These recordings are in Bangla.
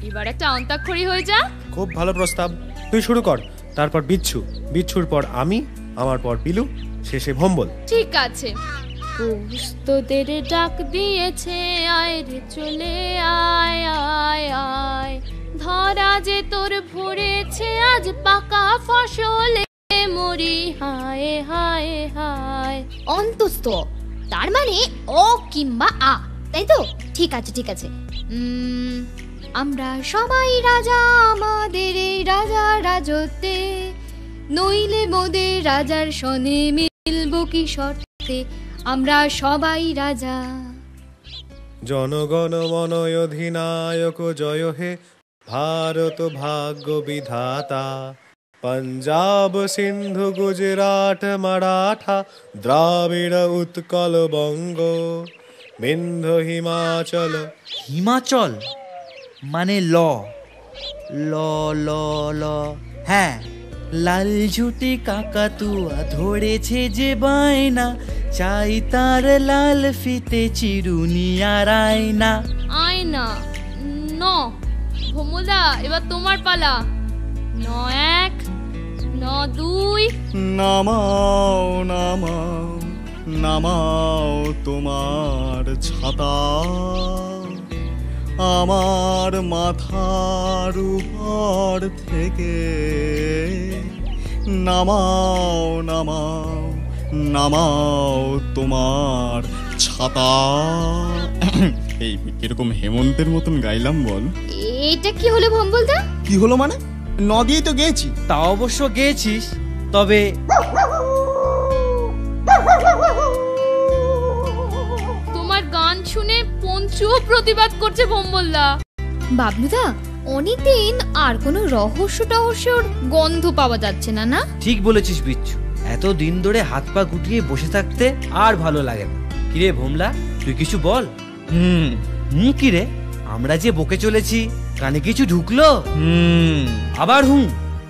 এবার একটা অন্তাক্ষরী হয়ে যা। খুব ভালো প্রস্তাব, তুই শুরু কর, তারপর বিচ্ছু, বিচ্ছুর পর আমি, আমার পর বিলু, শেষে ভম্বল। ঠিক আছে। তোদের ডাক দিয়েছে, আয় রে চলে আয় আয় আয়, ধরা যে তোর ভরেছে আজ পাকা ফসলে মরি হায় হায় হায়। অন্তস্থ তার মানে অ কিংবা আ, তাই তো? ঠিক আছে ঠিক আছে। আমরা সবাই রাজা আমাদের এই রাজার রাজত্বে, নইলে মোদের রাজার সনে মিলব কি শর্তে, আমরা সবাই রাজা। জনগণ মন অধিনায়ক জয় হে, ভারত ভাগ্য বিধাতা, पंजाब सिंधु गुजरात मराठा द्राविड़ उत्कल बंग विंध्य हिमाचल। হিমাচল মানে ল ল ল ল। হ্যাঁ, লাল ঝুটি কাকাতুয়া ধরেছে যে বায়না, চাই তার লাল ফিতে চিরুনি আর আয়না। আয়না ন। ভোমলা, এবার তোমার পালা। ৯-১, ৯-২। নামাও নামাও নামাও তোমার ছাতা, আমার মাথার উপর থেকে নামাও নামাও নামাও তোমার ছাতা। এই কিরকম হেমন্তের মতন গাইলাম বল? এটা কি হলো ভম্বলদা? কি হলো মানে? নদীই তো গেয়েছি। তা অবশ্য গেয়েছিস, তবে তোমার গান শুনে পঞ্চুও প্রতিবাদ করছে ভম্বলদা। বাবলুদা, অনেকদিন আর কোনো রহস্য টহস্যর গন্ধ পাওয়া যাচ্ছে না। না ঠিক বলেছিস বিচ্ছু, এত দিন ধরে হাত পা গুটিয়ে বসে থাকতে আর ভালো লাগে না। কিরে ভোমলা, তুই কিছু বল। কিরে, আমরা যে বকে চলেছি কানে কিছু ঢুকলো? আবার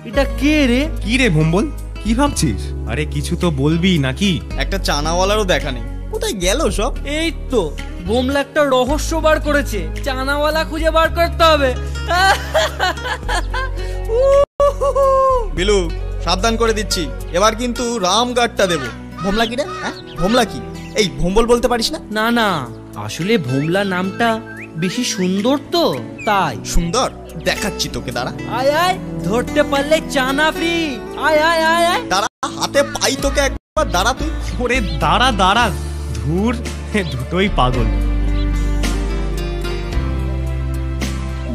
এটা কে রে? কি রে ভম্বল, কি ভাবছিস? আরে কিছু তো বলবি নাকি? একটা চানাওয়ালারও দেখা নেই, কোথায় গেল সব? এই তো ভোমলা একটা রহস্য বার করেছে, চানাওয়ালা খুঁজে বার করতে হবে। বিলু, সাবধান করে দিচ্ছি, এবার কিন্তু রামগাটটা দেব। ভোমলা কি রে? ভোমলা কি? এই ভম্বল বলতে পারিস না? না না, আসলে ভোমলা নামটা বেশি সুন্দর তো তাই। সুন্দর? দেখাচ্ছি তোকে, দাঁড়া। আয় আয়, ধরতে পারলে চানা ফ্রি। আয় আয় আয় আয়, দাঁড়া, হাতে পাই তোকে একবার, দাঁড়া তুই। ওরে দাঁড়া দাঁড়া, ধুর, দুটোই পাগল।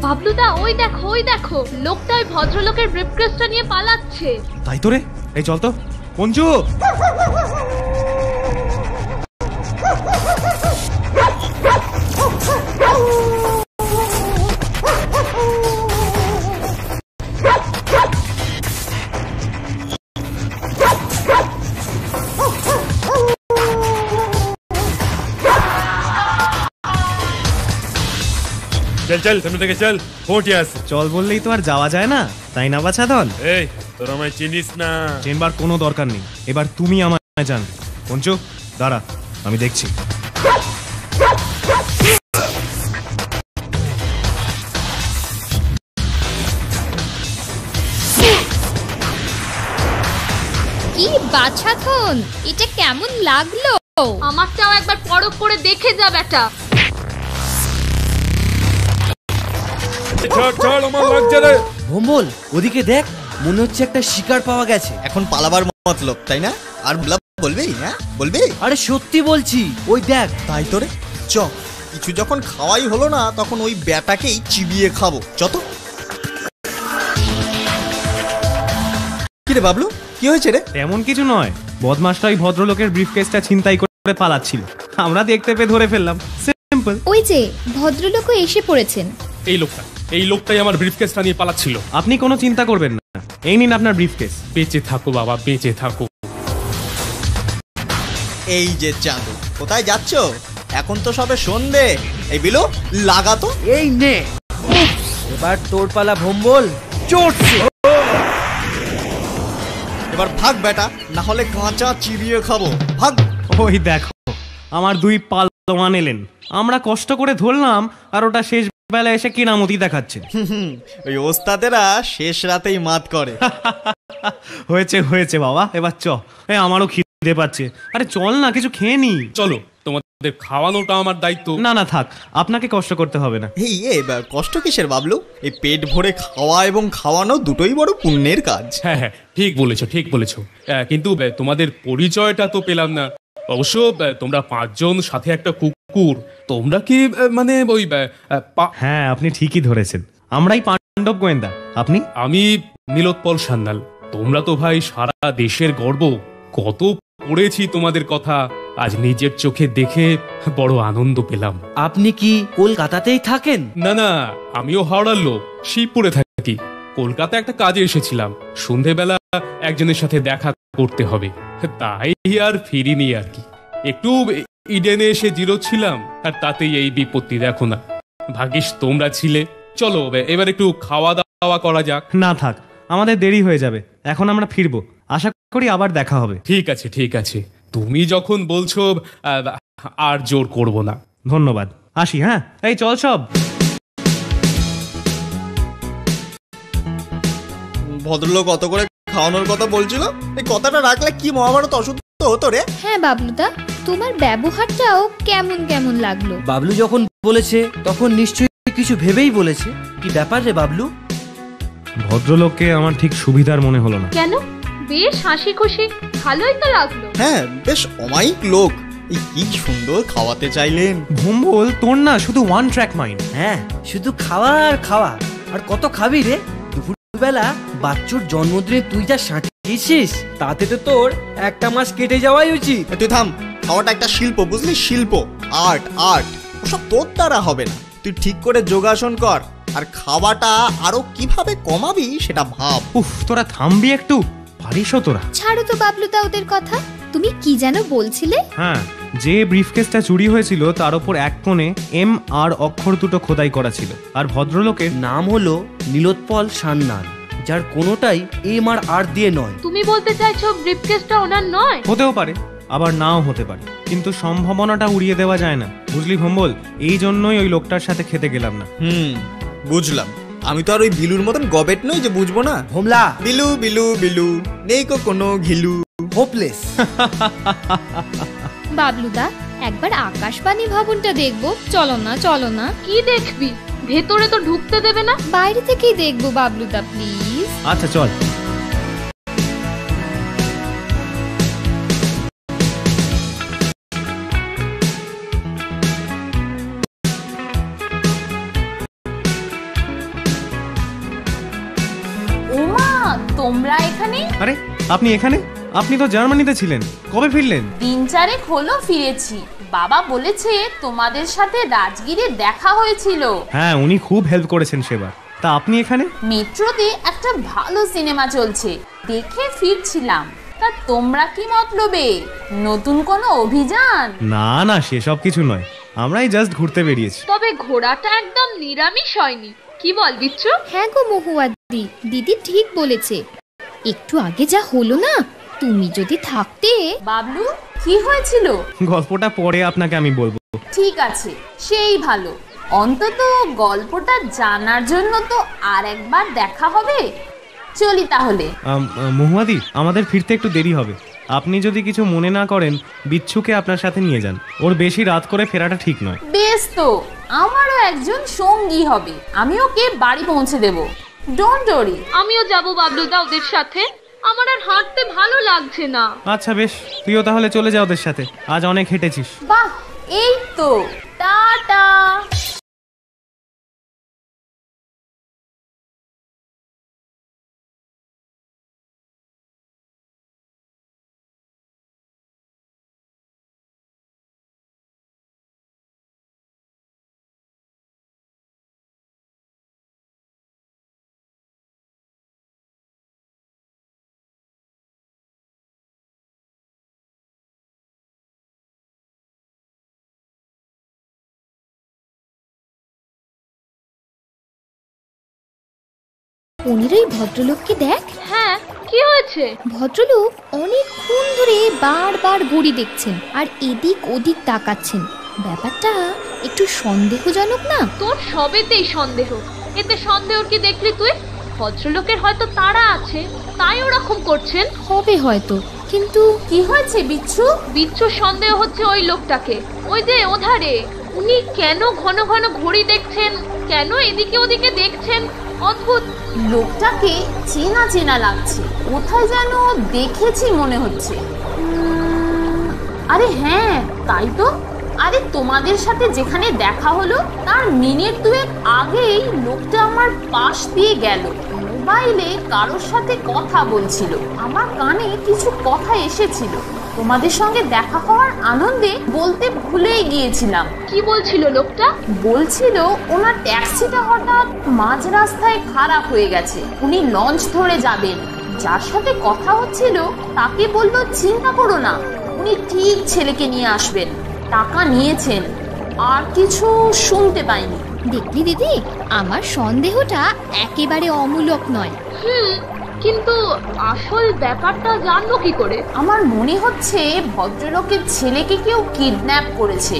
বাবলুদা, ওই দেখো ওই দেখো, লোকটা ওই ভদ্রলোকের ব্রিফকেসটা নিয়ে পালাচ্ছে। তাই তো রে, এই চল তো পঞ্চু। চল চল, সামনে থেকে চল, ফোটিয়াস। চল বললেই তো আর যাওয়া যায় না, তাই না বাছা দল? এই তোর আমায় চিনিস না। চেনবার কোনো দরকার নেই, এবার তুমি আমায় জান। পঞ্চু দাঁড়া, আমি দেখছি। কি বাছাধন, এটা কেমন লাগলো? আমারটাও একবার পরখ করে দেখে যা বেটা। ছাড় ছাড়, আমার লাগছে রে। ভোম্বল, ওদিকে দেখ, মনে হচ্ছে একটা শিকার পাওয়া গেছে। এখন পালাবার মতলব, তাই না? আর বলবি? হ্যাঁ বলবি? আরে সত্যি বলছি, ওই দেখ। তাই তো রে, চ। কিছু যখন খাওয়াই হলো না, তখন ওই ব্যাটাকেই চিবিয়ে খাবো। চত। কি রে বাবলু, কি হয়েছে রে? তেমন কিছু নয়, বদমাশটা ওই ভদ্রলোকের ব্রিফকেসটা ছিনতাই করে পালাচ্ছিল, আমরা দেখতে পেয়ে ধরে ফেললাম, সিম্পল। ওই যে ভদ্রলোকও এসে পড়েছেন। এই লোকটাই আমার ব্রিফকেসটা নিয়ে পালাচ্ছিল। আপনি কোনো চিন্তা করবেন না, এই নিন আপনার ব্রিফকেস। বেঁচে থাকো বাবা, বেঁচে থাকো। এই যে চাঁদু, কোথায় যাচ্ছ? এখন তো সবে সন্ধে। এই বিলু, লাগাতো। এই নে, এবার তোর পালা ভোম্বল। চড়ছে। এবার ভাগ বেটা, না হলে কাঁচা চিবিয়ে খাবো। ভাগ। ওই দেখো, আমার 2 পালোয়ান এলেন, আমরা কষ্ট করে ধরলাম, আর ওটা শেষ বেলা এসে কিনামতি দেখাচ্ছে। ওই ওস্তাদেরা শেষ রাতেই মাত করে। হয়েছে হয়েছে বাবা, এবার চ। আমারও খিদে পাচ্ছে, আরে চল না, কিছু খেয়ে নি। চলো, তোমাদের খাওয়ানোটা আমার দায়িত্ব। না না থাক, আপনাকে কষ্ট করতে হবে না। এই কষ্ট কিসের বাবলু? এই পেট ভরে খাওয়া এবং খাওয়ানো দুটোই বড় পুণ্যের কাজ। হ্যাঁ হ্যাঁ, ঠিক বলেছো, ঠিক বলেছো। কিন্তু তোমাদের পরিচয়টা তো পেলাম না। অবশ্য তোমরা 5 জন, সাথে একটা কুকুর। তোমরা কি মানে ওই হ্যাঁ, আপনি ঠিকই ধরেছেন, আমরাই পাণ্ডব গোয়েন্দা। আপনি? আমি নীলোৎপল সান্যাল। তোমরা তো ভাই সারা দেশের গর্ব। কত পড়েছি তোমাদের কথা, আজ নিজের চোখে দেখে বড় আনন্দ পেলাম। আপনি কি কলকাতাতেই থাকেন? না না, আমিও হাওড়ার লোক, শিবপুরে থাকি। কলকাতা একটা কাজে এসেছিলাম, সন্ধেবেলা একজনের সাথে দেখা করতে হবে, তাই আর ফিরিনি আর কি। একটু ইডেনে এসে জিরোচ্ছিলাম, আর তাতেই এই বিপত্তি, দেখো না। ভাগ্যিস তোমরা ছিলে। চলো এবার একটু খাওয়া দাওয়া করা যাক। না থাক, আমাদের দেরি হয়ে যাবে, এখন আমরা ফিরবো, আশা করি আবার দেখা হবে। ঠিক আছে ঠিক আছে, তুমি যখন বলছো আর জোর করব না। ধন্যবাদ, আসি। হ্যাঁ, এই চল সব। ভদ্রলোক অত করে খাওয়ানোর কথা বলছিল, এই কথাটা রাখলে কি মহাভারত অশুদ্ধ হতো রে? হ্যাঁ বাবলুদা, তোমার ব্যবহারটাও কেমন কেমন লাগলো। বাবলু যখন বলেছে তখন নিশ্চয়ই কিছু ভেবেই বলেছে। কি ব্যাপার রে বাবলু? ভদ্রলোককে আমার ঠিক সুবিধার মনে হলো না। কেন? বেশ হাসি খুশি, ভালোই তো লাগলো। হ্যাঁ, বেশ অমায়িক লোক। এই কি সুন্দর খাওয়াতে চাইলেন। ভোম্বল, তোর না শুধু 1 ট্র্যাক মাইন্ড। হ্যাঁ, শুধু খাওয়া আর খাওয়া। আর কত খাবি রে? দুপুরবেলা বাচ্চুর জন্মদিনে তুই যা সাঁটিয়েছিস, তাতে তো তোর একটা মাস কেটে যাওয়াই উচিত। তুই থাম, খাওয়াটা একটা শিল্প, বুঝলি? শিল্প, আর্ট। ওসব তোর দ্বারা হবে না। তুই ঠিক করে যোগাসন কর, আর খাওয়াটা আরো কিভাবে কমাবি সেটা ভাব। উফ, তোরা থামবি একটু, পারিসও তোরা। ছাড়ো তো বাবলুদা ওদের কথা, তুমি কি যেন বলছিলে? হ্যাঁ, যে ব্রিফকেসটা চুরি হয়েছিল তার উপর এক কোণে MR অক্ষর দুটো খোদাই করা ছিল, আর ভদ্রলোকের নাম হলো নীলোৎপল সান্যাল, যার কোনোটাই এম আর আর দিয়ে নয়। তুমি বলতে চাইছো ব্রিফকেসটা ওনার নয়? হতেও পারে, আবার নাও হতে পারে, কিন্তু সম্ভাবনাটা উড়িয়ে দেওয়া যায় না, বুঝলি ভোম্বল? এই জন্যই ওই লোকটার সাথে খেতে গেলাম না। বুঝলাম। আমি তো আর ওই বিলুর মতন গবেট নই যে বুঝবো না। ভোমলা, বিলু বিলু বিলু, নেই কো কোনো ঘিলু। হোপলেস। বাবলুদা, একবার আকাশবাণী ভবনটা দেখবো, চলো না চলো না। কি দেখবি? ভেতরে তো ঢুকতে দেবে না। বাইরে থেকেই দেখবো বাবলুদা, প্লিজ। আচ্ছা চল। ওমা, তোমরা এখানে? আরে আপনি এখানে? আপনি তো জার্মানিতে ছিলেন, কবে ফিরলেন? 3-4 হলো ফিরেছি। বাবা বলেছে তোমাদের সাথে রাজগিরে দেখা হয়েছিল। হ্যাঁ, উনি খুব হেল্প করেছেন সেবার। তা আপনি এখানে? মেট্রোতে একটা ভালো সিনেমা চলছে, দেখে ফিরছিলাম। তা তোমরা কি মতলবে? নতুন কোনো অভিযান? না না, সেসব কিছু নয়, আমরাই জাস্ট ঘুরতে বেরিয়েছি। তবে ঘোড়াটা একদম নিরামিষ হয়নি, কি বল বিচ্ছু? হ্যাঁ গো মহুয়া দিদি ঠিক বলেছে। একটু আগে যা হলো না, তুমি যদি থাকতে। বাবলু, কি হয়েছিল? গল্পটা পরে আপনাকে আমি বলবো। ঠিক আছে, সেই ভালো। অন্তত গল্পটা জানার জন্য তো আর একবার দেখা হবে। চলি তাহলে। মহুয়াদি, আমাদের ফিরতে একটু দেরি হবে। আপনি যদি কিছু মনে না করেন, বিচ্ছুকে আপনার সাথে নিয়ে যান। ওর বেশি রাত করে ফেরাটা ঠিক নয়। বেশ, তো আমারও একজন সঙ্গী হবে, আমি ওকে বাড়ি পৌঁছে দেব। Don't worry. আমিও যাব বাবলুদা ওদের সাথে, আমার আর হাঁটতে ভালো লাগছে না। আচ্ছা বেশ, তুইও তাহলে চলে যা ওদের সাথে, আজ অনেক হেঁটেছিস। বাহ, এই তো, টাটা। উনির ওই ভদ্রলোককে দেখ। হ্যাঁ, কি হয়েছে? ভদ্রলোক অনেকক্ষণ ধরে বারবার ঘড়ি দেখছেন আর এদিক ওদিক তাকাচ্ছেন। ব্যাপারটা একটু সন্দেহজনক না? তোর সবেতেই সন্দেহ। এতে সন্দেহর কি দেখলি তুই? ভদ্রলোকের হয়তো তাড়া আছে, তাই ওরকম করছেন। হবে হয়তো, কিন্তু কি হয়েছে বিচ্ছু? বিচ্ছুর সন্দেহ হচ্ছে ওই লোকটাকে। ওই যে ওধারে। উনি কেন ঘন ঘন ঘড়ি দেখছেন, কেন এদিকে ওদিকে দেখছেন, অদ্ভুত। লোকটাকে চেনা চেনা লাগছে, কোথায় যেন দেখেছি মনে হচ্ছে। আরে হ্যাঁ, তাই তো। আরে তোমাদের সাথে যেখানে দেখা হলো তার মিনিট দুয়েক আগেই লোকটা আমার পাশ দিয়ে গেল, মোবাইলে কারোর সাথে কথা বলছিল। আমার কানে কিছু কথা এসেছিল, তোমাদের সঙ্গে দেখা হওয়ার আনন্দে বলতে ভুলেই গিয়েছিলাম। কি বলছিল লোকটা? বলছিল ওনার ট্যাক্সিটা হঠাৎ মাঝ রাস্তায় খারাপ হয়ে গেছে, উনি লঞ্চ ধরে যাবেন। যার সাথে কথা হচ্ছিল তাকে বলল চিন্তা করো না, উনি ঠিক ছেলেকে নিয়ে আসবেন, টাকা নিয়েছেন। আর কিছু শুনতে পাইনি। দেখলি দিদি, আমার সন্দেহটা একেবারে অমূলক নয়। কিন্তু আসল ব্যাপারটা জানবো কি করে? আমার মনে হচ্ছে ভদ্রলোকের ছেলেকে কেউ কিডন্যাপ করেছে,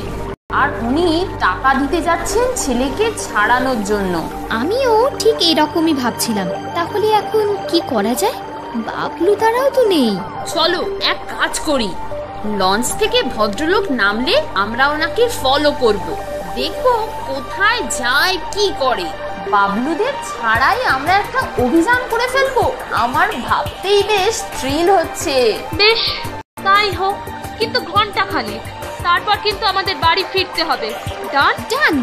আর উনি টাকা দিতে যাচ্ছেন ছেলেকে ছাড়ানোর জন্য। আমিও ঠিক এরকমই ভাবছিলাম। তাহলে এখন কি করা যায়? বাবলু তারাও তো নেই। চলো এক কাজ করি, লঞ্চ থেকে ভদ্রলোক নামলে আমরা ওনাকে ফলো করব, দেখবো কোথায় যায় কি করে। বাবলুদের ছাড়াই আমরা একটা অভিযান করে ফেলবো। আমার ভাবতেই বেশ থ্রিল হচ্ছে। বেশ, তাই হোক, কিন্তু ঘন্টা খানেক, তারপর কিন্তু আমাদের বাড়ি ফিরতে হবে। ডান ডান।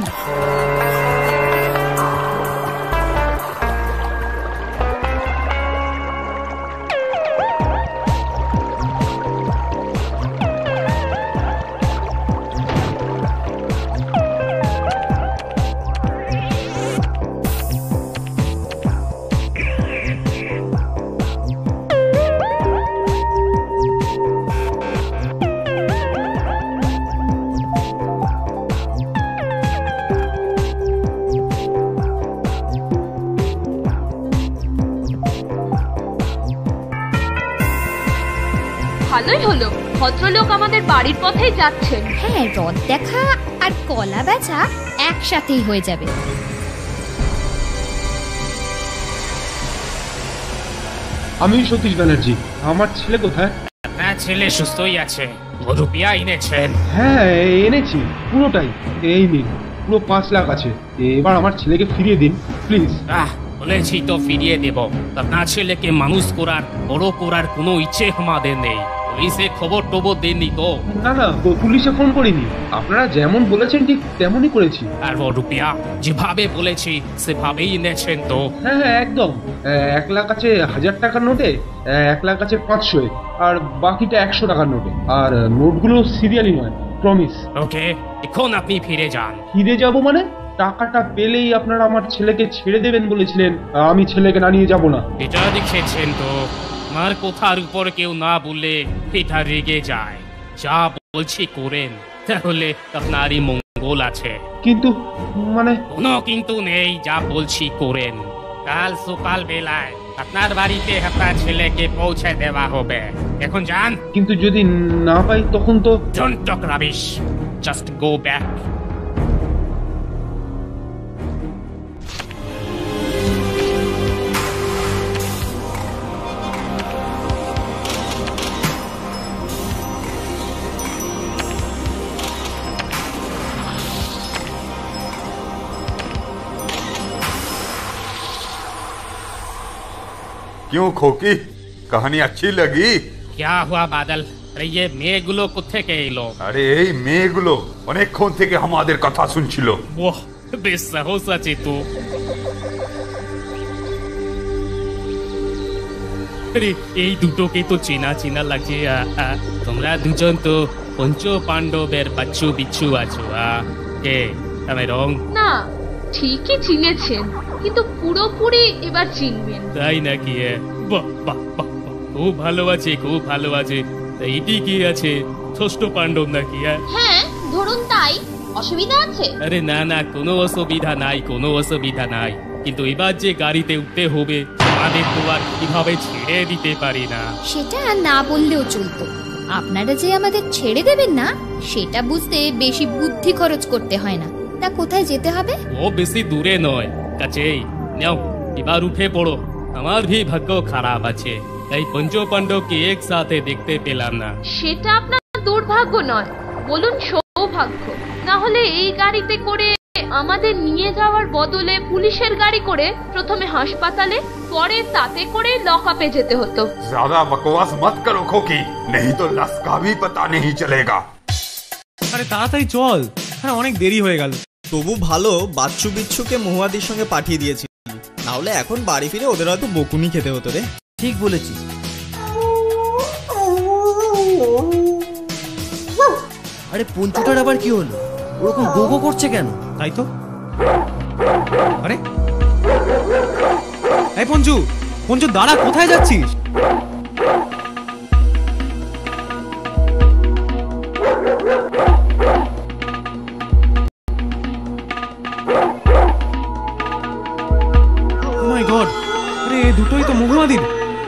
ভালোই হলো, ভদ্রলোক আমাদের বাড়ির পথেই যাচ্ছেন। হ্যাঁ, রথ দেখা আর কলা বেচা একসাথেই হয়ে যাবে। আমি সতীশ ব্যানার্জি। আমার ছেলে কোথায়? আপনার ছেলে সুস্থই আছে, রুপিয়া এনেছেন? হ্যাঁ এনেছি, পুরোটাই। এই নিন, পুরো 5 লাখ আছে। এবার আমার ছেলেকে ফিরিয়ে দিন প্লিজ। বলেছি তো ফিরিয়ে দেব। আপনার ছেলেকে মানুষ করার, বড় করার কোনো ইচ্ছে আমাদের নেই। পুলিশে খবর টবর দেননি তো? না না, পুলিশে ফোন করিনি। আপনারা যেমন বলেছেন ঠিক তেমনই করেছি। আর রুপিয়া যেভাবে বলেছি সেভাবেই এনেছেন তো? হ্যাঁ হ্যাঁ একদম। 1 লাখ আছে 1000 টাকার নোটে, 1 লাখ আছে 500, আর বাকিটা 100 টাকার নোটে। আর নোটগুলো সিরিয়ালি নয়, প্রমিস। ওকে, এখন আপনি ফিরে যান। ফিরে যাব মানে? টাকাটা পেলেই আপনারা আমার ছেলেকে ছেড়ে দেবেন বলেছিলেন, আমি ছেলেকে না নিয়ে যাব না। এটা দেখেছেন তো, আমার কথার উপর কেউ না বললে এটা রেগে যায়। যা বলছি করেন, তাহলে আপনারই মঙ্গল আছে। কিন্তু মানে? কোনো কিন্তু নেই, যা বলছি করেন। কাল সকাল বেলায় আপনার বাড়িতে আপনার ছেলেকে পৌঁছে দেওয়া হবে। এখন যান। কিন্তু যদি না পাই তখন তো? Don't talk rubbish, just go back. क्यों खोकी, कहानी अच्छी लगी? क्या हुआ बादल? अरे ये মেয়েগুলো কোত্থেকে এলো? আরে এই মেয়েগুলো অনেকক্ষণ থেকে আমাদের কথা শুনছিল। বাহ, বেশ সাহস আছে তো। আরে এই দুটোকে তো চেনা চেনা লাগছে। তোমরা দুজন তো পঞ্চ পাণ্ডবের বাচ্চু বিচ্ছু আছো। কে আমি রং? না, ঠিকই চিনেছেন, কিন্তু পুরোপুরি এবার চিনবেন। তাই নাকি? বাহ বাহ বাহ, খুব ভালো আছে, খুব ভালো আছে। এইটি কি আছে, ষষ্ঠ পাণ্ডব নাকি? হ্যাঁ ধরুন তাই, অসুবিধা আছে? আরে না না, কোনো অসুবিধা নাই, কোনো অসুবিধা নাই। কিন্তু এবার যে গাড়িতে উঠতে হবে, আমাদের তো আর কিভাবে ছেড়ে দিতে পারি না। সেটা না বললেও চলতো। আপনারা যে আমাদের ছেড়ে দেবেন না সেটা বুঝতে বেশি বুদ্ধি খরচ করতে হয় না। তা কোথায় যেতে হবে? ও বেশি দূরে নয়, কাছেই। নাও এবার উঠে পড়ো, আমার ভি ভাগ্য খারাপ আছে, তাই পঞ্চ পাণ্ডবকে একসাথে দেখতে পেলাম না। সেটা আপনার দুর্ভাগ্য নয়, বলুন সৌভাগ্য। না হলে এই গাড়িতে করে আমাদের নিয়ে যাওয়ার বদলে পুলিশের গাড়ি করে প্রথমে হাসপাতালে, পরে তাতে করে লকআপে যেতে হতো। ज्यादा बकवास मत करो खोकी, नहीं तो लस का भी पता नहीं चलेगा। আরে তাড়াতাড়ি চল, হ্যাঁ অনেক দেরি হয়ে গেল। তবু ভালো বাচ্চু বিচ্ছুকে মহুয়াদির সঙ্গে পাঠিয়ে দিয়েছি, না হলে এখন বাড়ি ফিরে ওদের হয়তো বকুনি খেতে হতো রে। ঠিক বলেছিস। আরে পঞ্চুটার আবার কি হলো? ওরকম গোগো করছে কেন? তাই তো। আরে এই পঞ্চু, পঞ্চু দাঁড়া, কোথায় যাচ্ছিস? মাই গড, আরে দুটোই তো মহুয়াদির।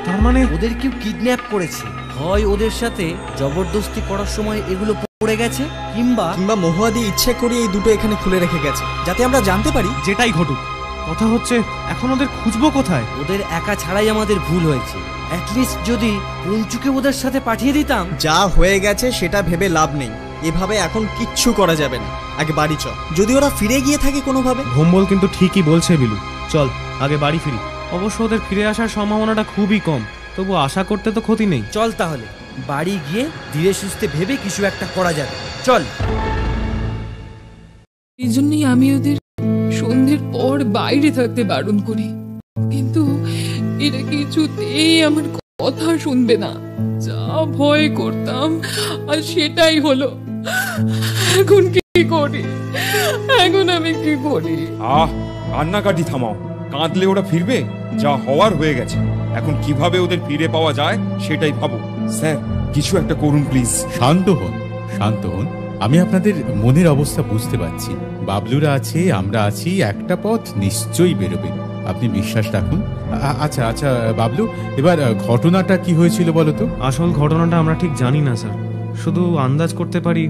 তার মানে ওদের কেউ কিডন্যাপ করেছে। হয় ওদের সাথে জবরদস্তি করার সময় এগুলো পড়ে গেছে, কিংবা মহুয়াদি ইচ্ছে করে এই দুটো এখানে খুলে রেখে গেছে যাতে আমরা জানতে পারি। যেটাই ঘটুক, কথা হচ্ছে এখন ওদের খুঁজবো কোথায়? ওদের একা ছাড়াই আমাদের ভুল হয়েছে। অ্যাটলিস্ট যদি পঞ্চুকে ওদের সাথে পাঠিয়ে দিতাম। যা হয়ে গেছে সেটা ভেবে লাভ নেই, এভাবে এখন কিচ্ছু করা যাবে না। আগে বাড়ি চল, যদি ওরা ফিরে গিয়ে থাকে কোনোভাবে। ভোম্বল কিন্তু ঠিকই বলছে বিলু, চল আগে বাড়ি ফিরি। অবশ্য ওদের ফিরে আসার সম্ভাবনাটা খুবই কম, তবু আশা করতে তো ক্ষতি নেই। চল তাহলে বাড়ি গিয়ে ধীরে সুস্থে ভেবে কিছু একটা করা যাবে। চল। এই জন্যই আমি ওদের সন্ধ্যের পর বাইরে থাকতে বারণ করি, কিন্তু এরা কিছুতেই আমার কথা শুনবে না। যা ভয় করতাম আর সেটাই হলো। এখন কি করি? এখন আমি কি করি? কান্নাকাটি থামাও, কাঁদলে ওরা ফিরবে? যা হওয়ার হয়ে গেছে, এখন কিভাবে ওদের ফিরে পাওয়া যায় সেটাই ভাবো। স্যার কিছু একটা করুন প্লিজ। শান্ত হন, শান্ত হন। আমি আপনাদের মনের অবস্থা বুঝতে পারছি। বাবলুরা আছে, আমরা আছি, একটা পথ নিশ্চয়ই বেরোবে, আপনি বিশ্বাস রাখুন। আচ্ছা আচ্ছা বাবলু, এবার ঘটনাটা কি হয়েছিল বলো তো? আসল ঘটনাটা আমরা ঠিক জানি না স্যার, শুধু আন্দাজ করতে পারি।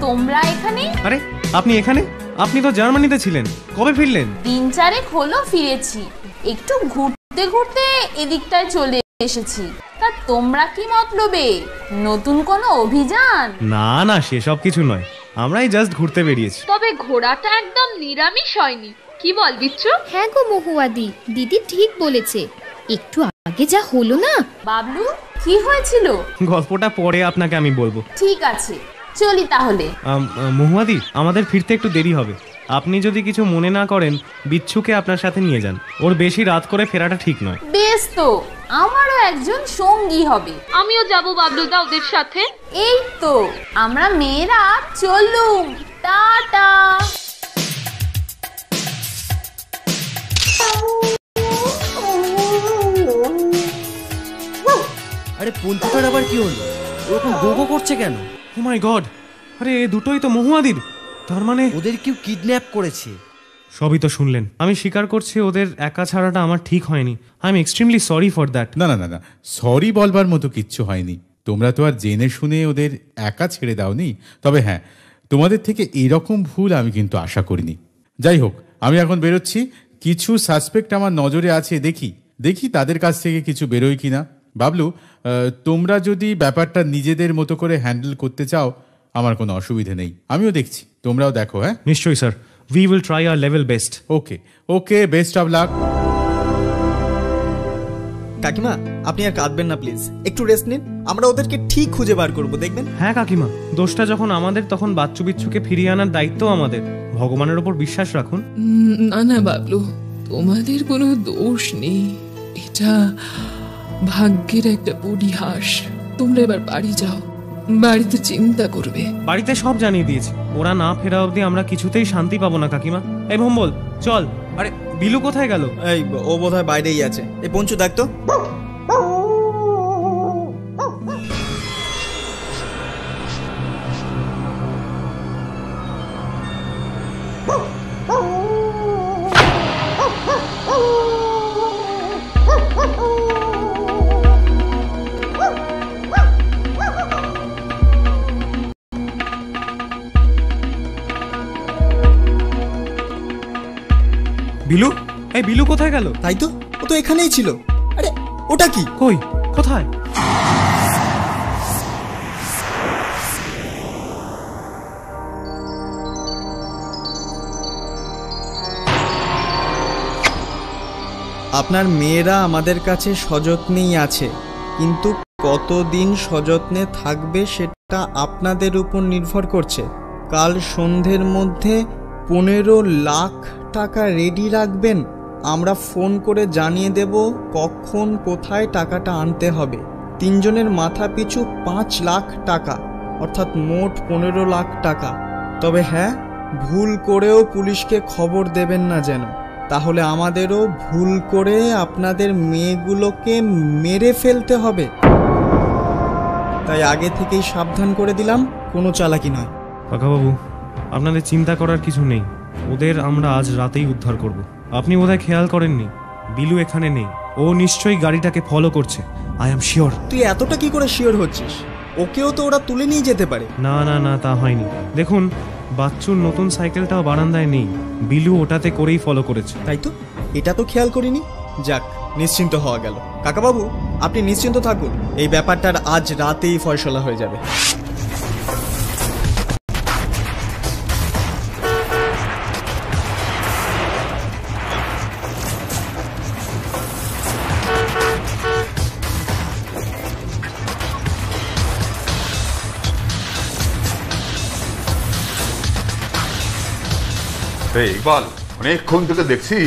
তোমরা এখানে? আরে আপনি এখানে? আপনি তো জার্মানিতে ছিলেন, কবে ফিরলেন? 3-4 হলো ফিরেছি, একটু ঘুরতে ঘুরতে এদিকটায় চলে এসেছি। তা তোমরা কি মতলবে? নতুন কোনো অভিযান? না না, সেসব কিছু নয়, আমরাই জাস্ট ঘুরতে বেরিয়েছি। তবে ঘোড়াটা একদম নিরামিষ হয়নি, কি বল বিচ্ছু? হ্যাঁ গো মহুয়াদি, দিদি ঠিক বলেছে। একটু আগে যা হলো না। বাবলু কি হয়েছিল? গল্পটা পরে আপনাকে আমি বলবো। ঠিক আছে, চলি তাহলে। মহুয়াদি, আমাদের ফিরতে একটু দেরি হবে। আপনি যদি কিছু মনে না করেন, বিচ্ছুকে আপনার সাথে নিয়ে যান, ওর বেশি রাত করে ফেরাটা ঠিক নয়। বেশ, তো আমারও একজন সঙ্গী হবে। আমিও যাব বাবলুদা ওদের সাথে। এই তো আমরা মেয়েরা চললুম, টাটা। আরে পঞ্চুটার আবার কি হলো? ওরকম গোগো করছে কেন? ও মাই গড, আরে দুটোই তো মহুয়াদির। তার মানে ওদের কেউ কিডন্যাপ করেছে। সবই তো শুনলেন। আমি স্বীকার করছি ওদের একা ছাড়াটা আমার ঠিক হয়নি। I am extremely sorry for that. না না না না, সরি বলবার মতো কিচ্ছু হয়নি। তোমরা তো আর জেনে শুনে ওদের একা ছেড়ে দাওনি। তবে হ্যাঁ, তোমাদের থেকে এরকম ভুল আমি কিন্তু আশা করিনি। যাই হোক, আমি এখন বেরোচ্ছি। কিছু সাসপেক্ট আমার নজরে আছে, দেখি দেখি তাদের কাছ থেকে কিছু বেরোয় কিনা। বাবলু, তোমরা যদি ব্যাপারটা নিজেদের মতো করে হ্যান্ডেল করতে চাও আমার কোনো অসুবিধে নেই, আমিও দেখছি, তোমরাও দেখো। হ্যাঁ, নিশ্চয়ই sir, we will try our level best. Okay okay, best of luck. কাকিমা, আপনি আর কাঁদবেন না প্লিজ, একটু রেস্ট নিন, আমরা ওদেরকে ঠিক খুঁজে বার করব, দেখবেন। হ্যাঁ কাকিমা, দোষটা যখন আমাদের তখন বাচ্চু বিচ্ছুকে ফিরিয়ে আনার দায়িত্ব আমাদের। ভগবানের ওপর বিশ্বাস রাখুন। না না বাবলু, তোমাদের কোনো দোষ নেই, এটা ভাগ্যের একটা পরিহাস। তোমরা এবার বাড়ি যাও, বাড়িতে চিন্তা করবে। বাড়িতে সব জানিয়ে দিয়েছি, ওরা না ফেরা অবধি আমরা কিছুতেই শান্তি পাবো না কাকিমা। এই ভম্বল চল। আরে বিলু কোথায় গেল? এই ও বোধহয় বাইরেই আছে। এই পঞ্চু দেখ তো। বিলু? এই বিলু কোথায় গেল? তাই তো, ও তো এখানেই ছিল। আরে ওটা কি? কই, কোথায়? আপনার মেয়েরা আমাদের কাছে সযত্নেই আছে, কিন্তু কতদিন সযত্নে থাকবে সেটা আপনাদের উপর নির্ভর করছে। কাল সন্ধ্যের মধ্যে 15 লাখ টাকা রেডি রাখবেন, আমরা ফোন করে জানিয়ে দেব কখন কোথায় টাকাটা আনতে হবে। 3 জনের মাথা পিছু 5 লাখ টাকা, অর্থাৎ মোট 15 লাখ টাকা। তবে হ্যাঁ, ভুল করেও পুলিশকে খবর দেবেন না যেন, তাহলে আমাদেরও ভুল করে আপনাদের মেয়েগুলোকে মেরে ফেলতে হবে। তাই আগে থেকেই সাবধান করে দিলাম, কোনো চালাকি নয়। কাকাবাবু, আপনাদের চিন্তা করার কিছু নেই, ওদের আমরা আজ রাতেই উদ্ধার করব। আপনি বোধহয় খেয়াল করেননি, বিলু এখানে নেই, ও নিশ্চয়ই গাড়িটাকে ফলো করছে। I am sure. তুই এতটা কি করে শিওর হচ্ছিস? ওকেও তো ওরা তুলে নিয়ে যেতে পারে। না না না, তা হয়নি। দেখুন, বাচ্চুর নতুন সাইকেলটাও বারান্দায় নেই, বিলু ওটাতে করেই ফলো করেছে। তাই তো, এটা তো খেয়াল করিনি। যাক, নিশ্চিন্ত হওয়া গেল। কাকাবাবু, আপনি নিশ্চিন্ত থাকুন, এই ব্যাপারটার আজ রাতেই ফয়সলা হয়ে যাবে। ইকবাল, অনেকক্ষণ থেকে দেখছি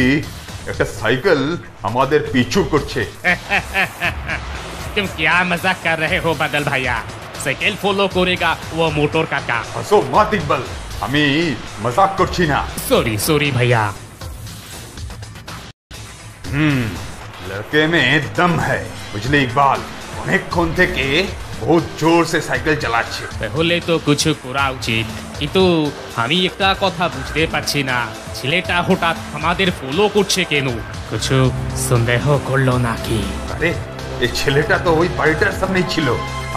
একটা সাইকেল আমাদের পিছু করছে। तुम क्या मजाक कर रहे हो बादल भैया? साइकिल फॉलो करेगा वो मोटर काका। हंसो मत इकबाल, আমি मजाक করছি না। सॉरी सॉरी भैया। लड़के में दम है, বুঝলি ইকবাল? অনেকক্ষণ থেকে বহুত জোর সে সাইকেল চালাচ্ছে। তাহলে তো কিছু করা উচিত, কিন্তু আমি একটা কথা বুঝতে পারছি না, ছেলেটা হঠাৎ আমাদের ফলো করছে কেন? কিছু সন্দেহ করলো নাকি? আরে এই ছেলেটা তো ওই বাড়িটার সামনেই ছিল,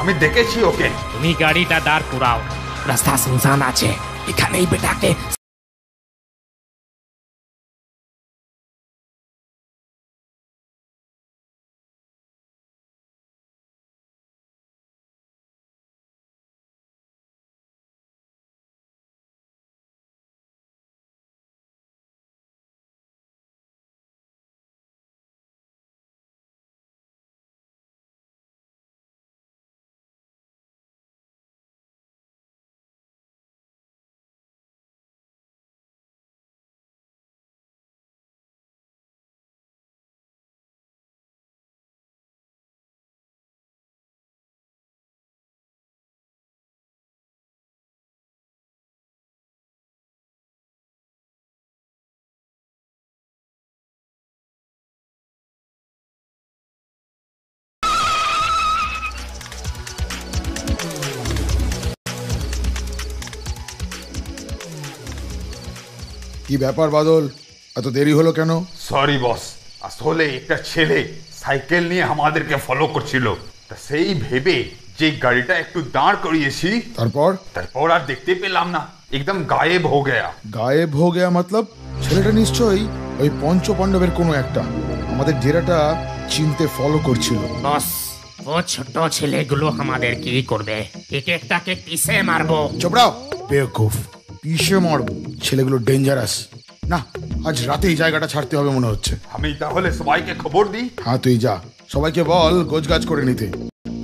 আমি দেখেছি ওকে। তুমি গাড়িটা দাঁড় করাও, রাস্তা শুনশান আছে, এখানেই বেটাকে। কি ব্যাপার বাদল, এত দেরি হলো কেন? সরি বস, আসলে একটা ছেলে সাইকেল নিয়ে আমাদেরকে ফলো করছিল, তা সেই ভেবে যে গাড়িটা একটু দাঁড় করিয়েছি, তারপর আর দেখতে পেলাম না, একদম গায়েব হয়ে গেয়া। গায়েব হয়ে গেয়া মতলব? ছেলেটা নিশ্চয়ই ওই পঞ্চ পাণ্ডবের কোনো একটা। আমাদের ডেরাটা চিনতে ফলো করছিল। বস, ও ছোট ছেলেগুলো আমাদের কি করবে? এক একটাকে পিষে মারবো। চোপড়াও বেকুফ, পিষে মারবো? ছেলেগুলো ডেঞ্জারাস। না, আজ রাতে এই জায়গাটা ছাড়তে হবে মনে হচ্ছে। আমি তাহলে সবাইকে খবর দিই। হ্যাঁ তুই যা, সবাইকে বল গোছগাছ করে নিতে।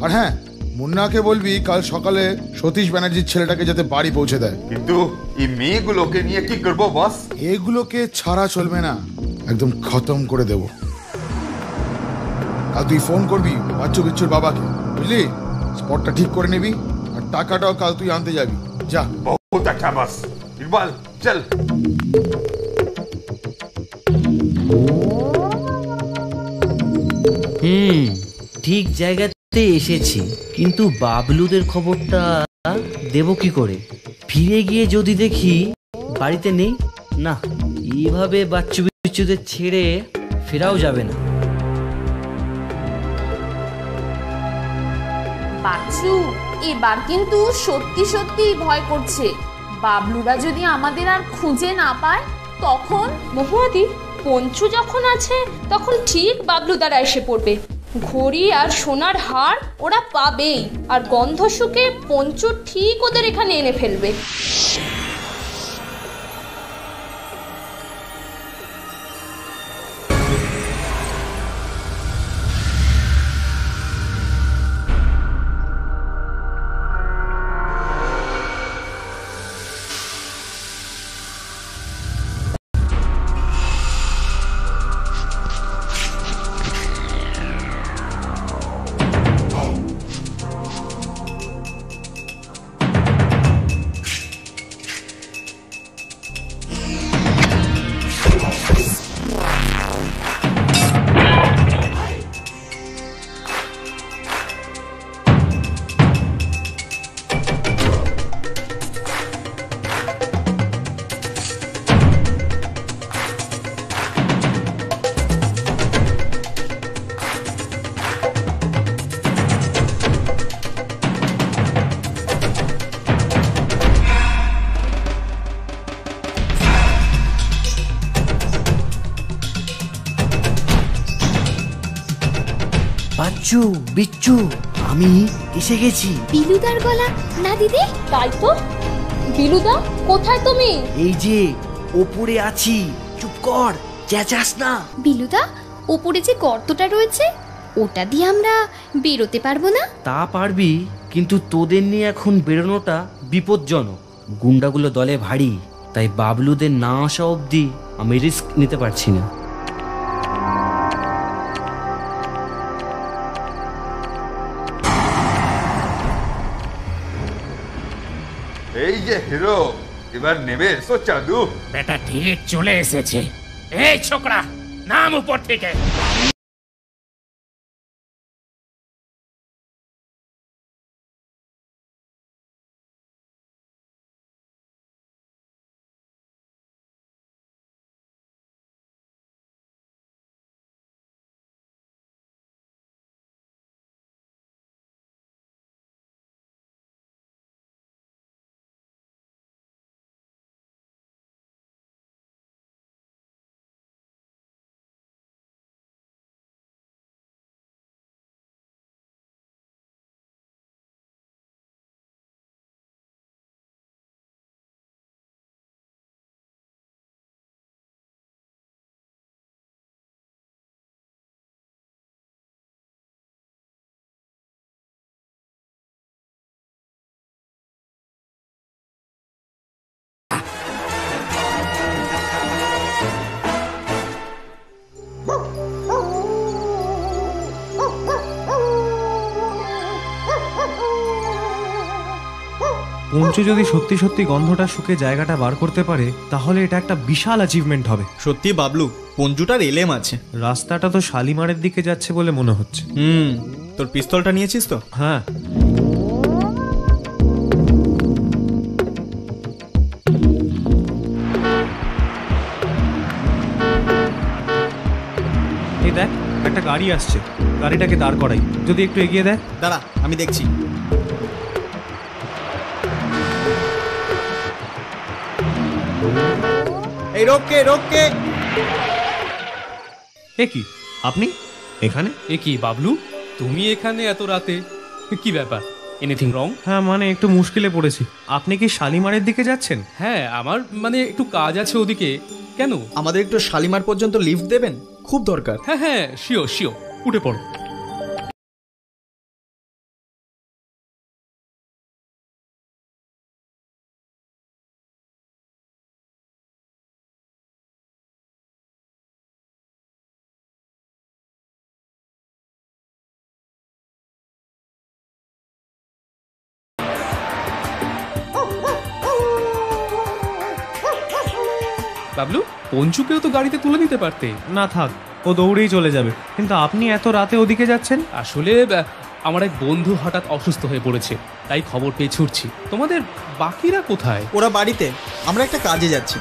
আর হ্যাঁ, মুন্নাকে বলবি কাল সকালে সতীশ ব্যানার্জির ছেলেটাকে যাতে বাড়ি পৌঁছে দেয়। কিন্তু এই মেয়েগুলোকে নিয়ে কি করবো বস? এগুলোকে ছাড়া চলবে না, একদম খতম করে দেব। আর তুই ফোন করবি বাচ্চু বিচ্চুর বাবাকে, বুঝলি? স্পটটা ঠিক করে নিবি, আর টাকাটাও কাল তুই আনতে যাবি। যা। বহুত আচ্ছা বস, ইকবাল চল। ঠিক জায়গাতে এসেছি, কিন্তু বাবলুদের খবরটা দেব কি করে? ফিরে গিয়ে যদি দেখি বাড়িতে নেই, না, এইভাবে বাচ্চু বিচ্চুদের ছেড়ে ফেরাও যাবে না। বাচ্চু, এবার কিন্তু সত্যি সত্যি ভয় করছে। বাবলুরা যদি আমাদের আর খুঁজে না পায় তখন? মহুয়াদি, পঞ্চু যখন আছে তখন ঠিক বাবলু দ্বারা এসে পড়বে। ঘড়ি আর সোনার হার ওরা পাবেই, আর গন্ধ শুকে পঞ্চু ঠিক ওদের এখানে এনে ফেলবে। বাচ্চু বিচ্চু, আমি এসে গেছি। বিলুদার গলা না দিদি? তাই তো। বিলুদা, কোথায় তুমি? এই যে ওপরে আছি। চুপ কর, চেঁচাস না। বিলুদা, ওপরে যে গর্তটা রয়েছে ওটা দিয়ে আমরা বেরোতে পারবো না? তা পারবি, কিন্তু তোদের নিয়ে এখন বেরোনোটা বিপজ্জনক। গুন্ডাগুলো দলে ভারী, তাই বাবলুদের না আসা অবধি আমি রিস্ক নিতে পারছি না। এই যে হিরো, এবার নেবে এসো চাদু। বেটা ঠিক চলে এসেছে। এই ছোকরা, নাম উপর থেকে। পঞ্চু যদি সত্যি সত্যি গন্ধটা শুকে জায়গাটা বার করতে পারে তাহলে এটা একটা বিশাল অ্যাচিভমেন্ট হবে। সত্যি বাবলু, পঞ্চুটার এলেম আছে। রাস্তাটা তো শালিমারের দিকে যাচ্ছে বলে মনে হচ্ছে। তোর পিস্তলটা নিয়েছিস তো? হ্যাঁ। এই দেখ, একটা গাড়ি আসছে, গাড়িটাকে দাঁড় করাই। যদি একটু এগিয়ে দেয়। দাঁড়া, আমি দেখছি। এই রোকে রোকে। এ কি, আপনি এখানে? এ কি বাবলু, তুমি এখানে এত রাতে? কি ব্যাপার, এনিথিং রং? হ্যাঁ মানে একটু মুশকিলে পড়েছি। আপনি কি শালিমারের দিকে যাচ্ছেন? হ্যাঁ, আমার মানে একটু কাজ আছে ওদিকে। কেন? আমাদের একটু শালিমার পর্যন্ত লিফট দেবেন, খুব দরকার। হ্যাঁ হ্যাঁ, শিওর শিওর, উঠে পড়ো। বাবলু, পঞ্চুকেও তো গাড়িতে তুলে নিতে পারতে। না থাক, ও দৌড়েই চলে যাবে। কিন্তু আপনি এত রাতে ওদিকে যাচ্ছেন? আসলে আমার এক বন্ধু হঠাৎ অসুস্থ হয়ে পড়েছে, তাই খবর পেয়ে ছুটছি। তোমাদের বাকিরা কোথায়? ওরা বাড়িতে, আমরা একটা কাজে যাচ্ছি।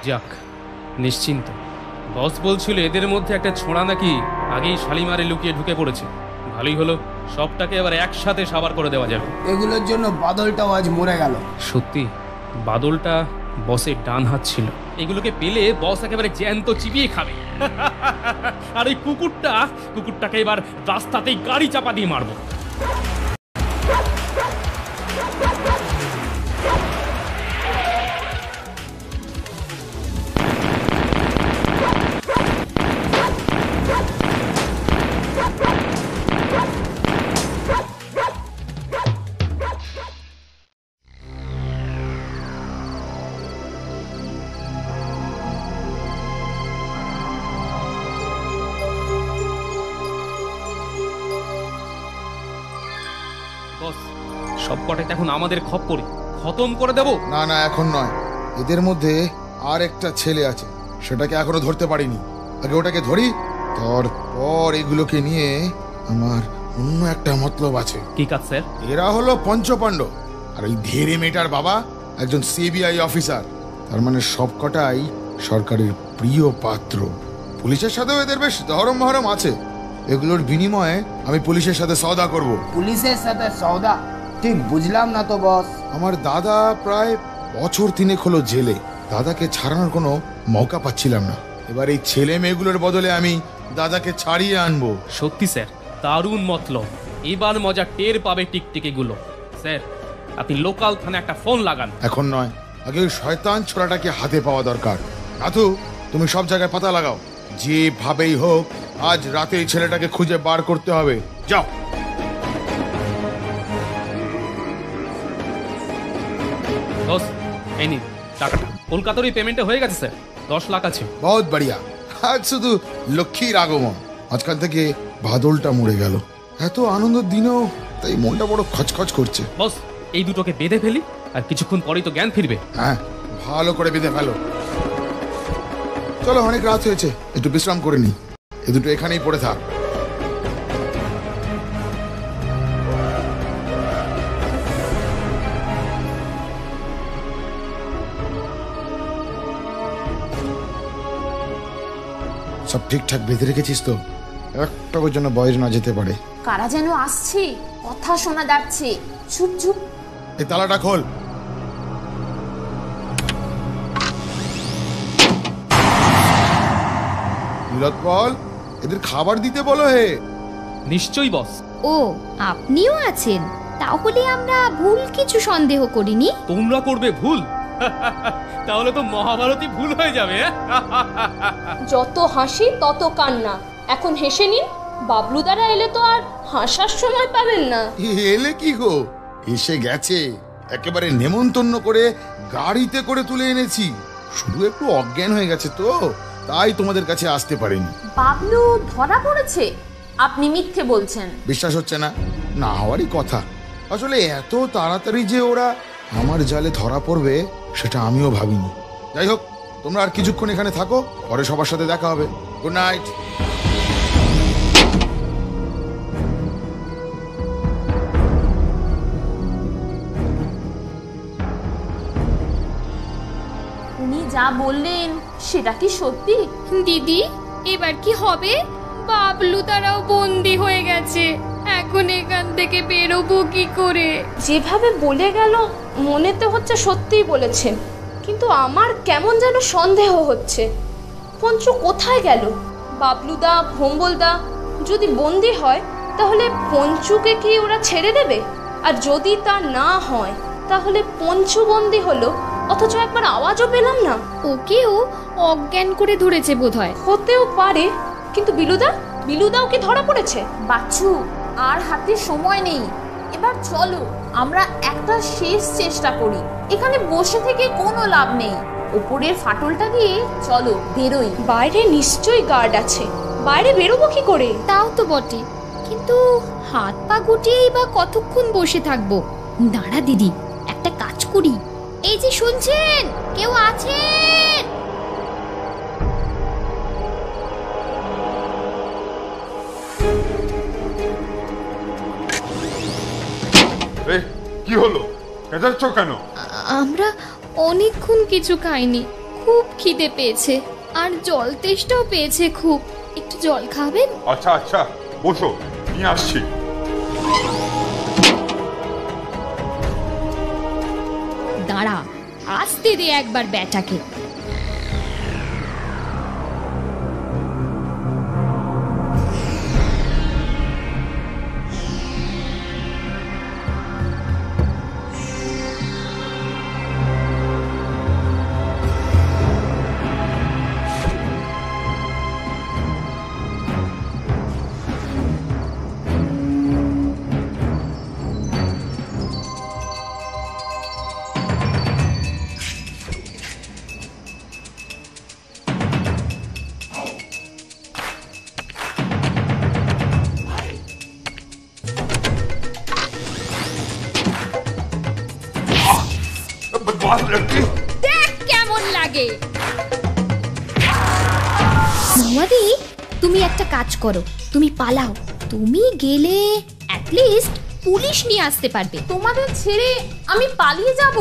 যাক, নিশ্চিন্ত। বস বলছিল এদের মধ্যে একটা ছোঁড়া নাকি আগেই শালিমারে লুকিয়ে ঢুকে পড়েছে। ভালোই হলো, সবটাকে এবার একসাথে সাবার করে দেওয়া যাবে। এগুলোর জন্য বাদলটাও আজ মরে গেল। সত্যি, বাদলটা বসের ডান হাত ছিল। এগুলোকে পেলে বস একেবারে জ্যান্ত চিবিয়ে খাবে। আর ওই কুকুরটাকে এবার রাস্তাতেই গাড়ি চাপা দিয়ে মারবো। সব কটাই এখন আমাদের খপ্পরে, খতম করে দেব। না না, এখন নয়। এদের মধ্যে আর একটা ছেলে আছে, সেটাকে এখনো ধরতে পারিনি। আগে ওটাকে ধরি, তারপর এগুলোকে নিয়ে আমার অন্য একটা মতলব আছে। কি কাজ স্যার? এরা হলো পঞ্চপাণ্ডব, আর এই ধীরে মেটার বাবা একজন সিবিআই অফিসার। তার মানে সব কটাই সরকারের প্রিয় পাত্র। পুলিশের সাথেও এদের বেশ ধরম মহরম আছে। এগুলোর বিনিময়ে আমি পুলিশের সাথে সওদা করব। পুলিশের সাথে সওদা? ঠিক বুঝলাম না তো বস। আমার দাদা প্রায় বছর 3 হলো জেলে। দাদাকে ছাড়ানোর কোনো মৌকা পাচ্ছিলাম না। এবার এই ছেলে মেয়েগুলোর বদলে আমি দাদাকে ছাড়িয়ে আনবো। সত্যি স্যার, দারুণ মতলব। এবার মজা টের পাবে টিকটিকি গুলো। স্যার, আপনি লোকাল থানায় একটা ফোন লাগান। এখন নয়, আগে ওই শয়তান ছোড়াটাকে হাতে পাওয়া দরকার। নাথু, তুমি সব জায়গায় পাতা লাগাও। যেভাবেই হোক আজ রাতে এই ছেলেটাকে খুঁজে বার করতে হবে। যাও। বস, এই নিন টাকাটা। কলকাতার ওই পেমেন্টে হয়ে গেছে স্যার, 10 লাখ আছে। বহুত বড়িয়া। আজ শুধু লক্ষ্মীর আগমন। আজকাল থেকে বাদলটা মরে গেল। এত আনন্দের দিনও তাই মনটা বড় খচখচ করছে। বস, এই দুটোকে বেঁধে ফেলি, আর কিছুক্ষণ পরেই তো জ্ঞান ফিরবে। হ্যাঁ, ভালো করে বেঁধে ফেলো। চলো, অনেক রাত হয়েছে, একটু বিশ্রাম করে নি। এ দুটো এখানেই পড়ে থাক। সব ঠিকঠাক বেঁধে রেখেছিস তো? একটার জন্য বয়স না যেতে পারে। কারা যেন আসছে, কথা শোনা যাচ্ছে। চুপ চুপ। এই তালাটা খোল। নীলৎপল, এদের খাবার দিতে বলো হে। নিশ্চয়ই বস। ও, আপনিও আছেন? তাহলে আমরা ভুল কিছু সন্দেহ করিনি। তোমরা করবে ভুল? তাহলে তো মহাভারতই ভুল হয়ে যাবে। যত হাসি তত কান্না। এখন হেসে নিন, বাবলু দ্বারা এলে তো আর হাসার সময় পাবেন না। এলে কি গো, এসে গেছে। একেবারে নেমন্তন্ন করে গাড়িতে করে তুলে এনেছি। শুধু একটু অজ্ঞান হয়ে গেছে তো, তাই তোমাদের কাছে আসতে পারিনি। বাবলু ধরা পড়েছে? আপনি মিথ্যে বলছেন। বিশ্বাস হচ্ছে না? না হওয়ারই কথা। আসলে এত তাড়াতাড়ি যে ওরা আমার জালে ধরা পড়বে সেটা আমিও ভাবিনি। যাই হোক, তোমরা আর কিছুক্ষণ এখানে থাকো, পরে সবার সাথে দেখা হবে। Good night. যা বললেন সেটা কি সত্যি? দিদি, এবার কি হবে? বাবলু তারাও বন্দি হয়ে গেছে, এখন এখান থেকে বেরোবো কি করে? যেভাবে বলে গেল মনে তো হচ্ছে সত্যিই বলেছেন, কিন্তু আমার কেমন যেন সন্দেহ হচ্ছে। পঞ্চু কোথায় গেল? বাবলুদা, ভোম্বলদা যদি বন্দি হয় তাহলে পঞ্চুকে কি ওরা ছেড়ে দেবে? আর যদি তা না হয় তাহলে পঞ্চু বন্দি হলো অথচ একবার আওয়াজও পেলাম না। ওকেও অজ্ঞান করে ধরেছে বোধহয়। হতেও পারে, কিন্তু বিলুদাও কি ধরা পড়েছে? বাচ্চু, আর হাতে সময় নেই, এবার চলো আমরা একটা শেষ চেষ্টা করি। এখানে বসে থেকে কোনো লাভ নেই, উপরের ফাটলটা দিয়ে চলো বেরোই। বাইরে নিশ্চয়ই গার্ড আছে, বাইরে বেরোবো কি করে? তাও তো বটে, কিন্তু হাত পা গুটিয়েই বা কতক্ষণ বসে থাকবো? দাঁড়া দিদি, একটা কাজ করি। এই যে শুনছেন, কেউ আছেন? কি হলো, চেঁচাচ্ছ কেন? আমরা অনেকক্ষণ কিছু খাইনি, খুব খিদে পেয়েছে, আর জল তেষ্টাও পেয়েছে খুব। একটু জল খাবেন? আচ্ছা আচ্ছা, বসো, নিয়ে আসছি। দাঁড়া, আসতে দে একবার ব্যাটাকে। দেখ কেমন লাগে। মামাদি, তুমি একটা কাজ করো, তুমি পালাও। তুমি গেলে অ্যাটলিস্ট পুলিশ নিয়ে আসতে পারবে। তোমাদের ছেড়ে আমি পালিয়ে যাব?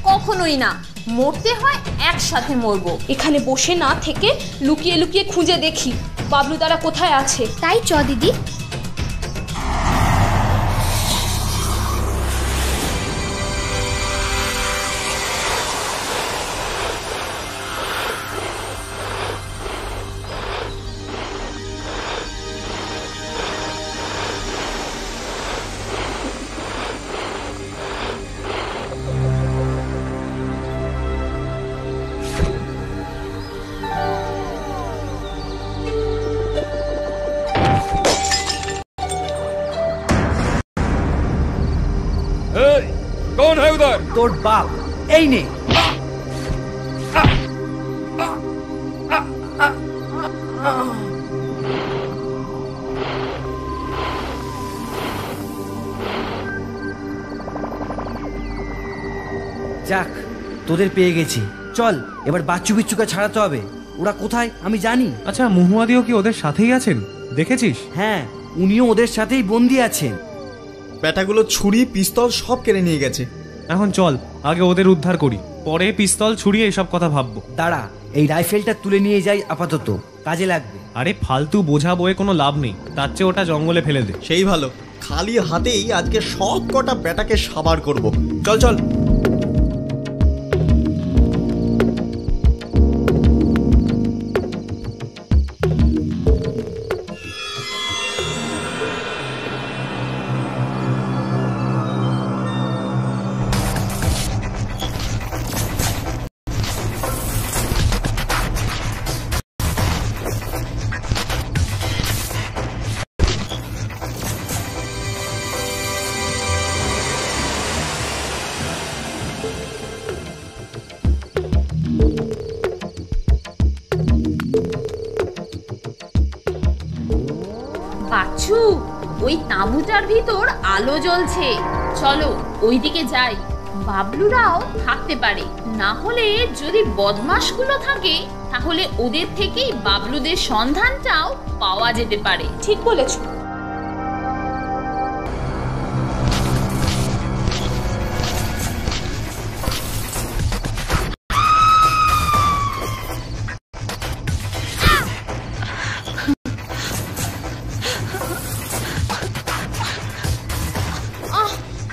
কখনোই না, মরতে হয় একসাথে মরবো। এখানে বসে না থেকে লুকিয়ে লুকিয়ে খুঁজে দেখি বাবলু তারা কোথায় আছে। তাই চ দিদি। कौन है उधर? তোর বাপ। এই নে। যাক, তোদের পেয়ে গেছি। চল এবার বাচ্চু বিচ্চুকে ছাড়াতে হবে। ওরা কোথায় আমি জানি। আচ্ছা, মহুয়াদিও কি ওদের সাথেই আছেন? দেখেছিস? হ্যাঁ, উনিও ওদের সাথেই বন্দি আছেন। ব্যাটাগুলো ছুরি পিস্তল সব কেড়ে নিয়ে গেছে। এখন চল আগে ওদের উদ্ধার করি, পরে পিস্তল ছুরি এইসব কথা ভাববো। দাঁড়া, এই রাইফেলটা তুলে নিয়ে যাই, আপাতত কাজে লাগবে। আরে ফালতু বোঝা বয়ে কোনো লাভ নেই, তার চেয়ে ওটা জঙ্গলে ফেলে দে। সেই ভালো, খালি হাতেই আজকে সব কটা ব্যাটাকে সাবার করব। চল চল। বাচ্চু, ওই তাঁবুটার ভিতর আলো জ্বলছে, চলো ওইদিকে যাই। বাবলুরাও থাকতে পারে, না হলে যদি বদমাশগুলো থাকে তাহলে ওদের থেকেই বাবলুদের সন্ধানটাও পাওয়া যেতে পারে। ঠিক বলেছো।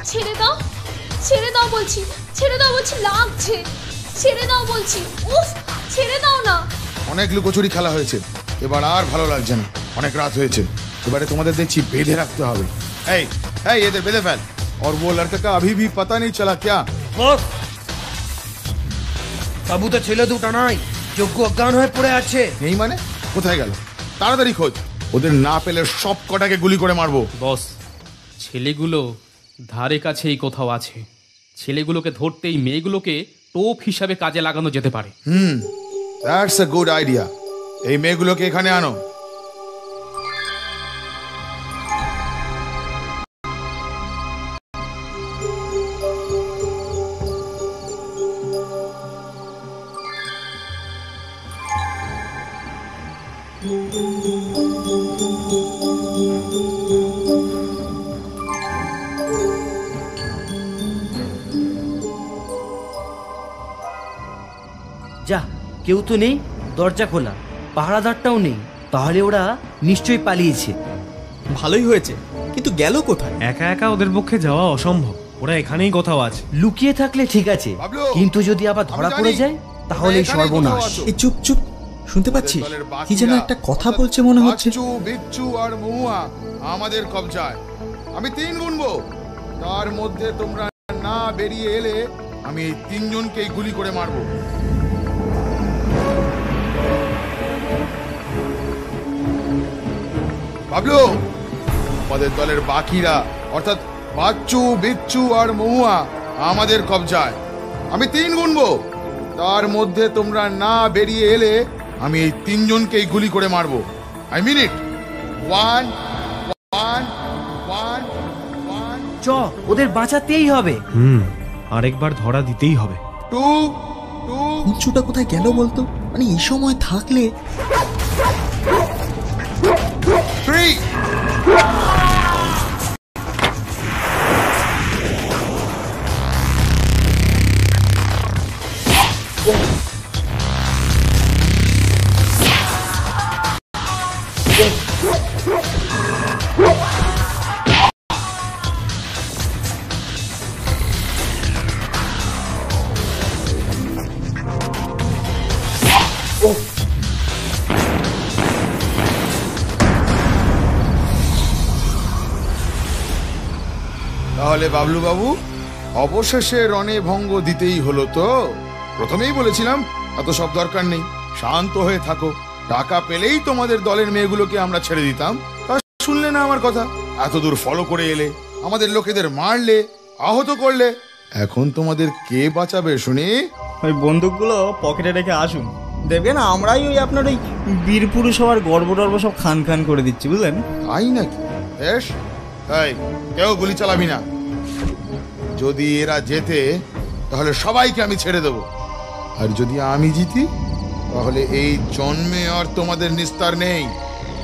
ছেড়ে দাও, ছেড়ে দাও বলছি, ছেড়ে দাও বলছি, লাগছে, ছেড়ে দাও বলছি, উফ, ছেড়ে দাও না। অনেক লুকোচুরি খেলা হয়েছে, এবার আর ভালো লাগছে না, অনেক রাত হয়েছে, এবারে তোমাদের দেখছি বেঁধে রাখতে হবে। এই এই এদের বেঁধে ফেল। और वो लड़का का अभी भी पता नहीं चला क्या? তাবুতে ছেলে দুটো নাই, যোগ্য অজ্ঞান হয়ে পড়ে আছে। নেই মানে কোথায় গেল? তাড়াতাড়ি খোঁজ, ওদের না পেলে সব কটাকে গুলি করে মারবো। বস, ছেলেগুলো ধারে কাছেই কোথাও আছে। ছেলেগুলোকে ধরতেই মেয়েগুলোকে টোপ হিসাবে কাজে লাগানো যেতে পারে। That's a good idea. এই মেয়েগুলোকে এখানে আনো। যা, কেউ তো নেই, দরজা খোলা, পাহারাদারটাও নেই, তাহলে ওরা নিশ্চয়ই পালিয়েছে। ভালোই হয়েছে, কিন্তু গেল কোথায়? একা একা ওদের পক্ষে যাওয়া অসম্ভব, ওরা এখানেই কোথাও আছে। লুকিয়ে থাকলে ঠিক আছে, কিন্তু যদি আবার ধরা পড়ে যায় তাহলে সর্বনাশ। এই চুপ চুপ, শুনতে পাচ্ছিস? কি যেন একটা কথা বলছে মনে হচ্ছে। বাচ্চু, বিচ্চু আর মহুয়া আমাদের কবজায়। আমি 3 গুনবো, তার মধ্যে তোমরা না বেরিয়ে এলে আমি এই 3 জনকেই গুলি করে মারবো। বাবলু, আমাদের দলের বাকিরা অর্থাৎ বাচ্চু, বিচ্চু আর মহুয়া আমাদের কবজায়। আমি 3 গুনবো, তার মধ্যে তোমরা না বেরিয়ে এলে আমি এই 3 জনকেই গুলি করে মারবো। I mean it. 1 1 1 1। চ, ওদের বাঁচাতেই হবে। আরেকবার ধরা দিতেই হবে। 2 2। উঁচুটা কোথায় গেল বলতো? মানে এই সময় থাকলে 3। তাহলে বাবলু বাবু, অবশেষে রণে ভঙ্গ দিতেই হলো তো? প্রথমেই বলেছিলাম এত সব দরকার নেই, শান্ত হয়ে থাকো, টাকা পেলেই তোমাদের দলের মেয়েগুলোকে আমরা ছেড়ে দিতাম। তা শুনলে না আমার কথা, এত দূর ফলো করে এলে, আমাদের লোকেদের মারলে, আহত করলে, এখন তোমাদের কে বাঁচাবে শুনি? ওই বন্দুকগুলো পকেটে রেখে আসুন, দেখবেন আমরাই ওই আপনার ওই বীর পুরুষ হওয়ার গর্ব টর্ব সব খান খান করে দিচ্ছি, বুঝলেন? তাই নাকি? বেশ, এই কেউ গুলি চালাবি না। যদি এরা জেতে তাহলে সবাইকে আমি ছেড়ে দেব, আর যদি আমি জিতি তাহলে এই জন্মে আর তোমাদের নিস্তার নেই।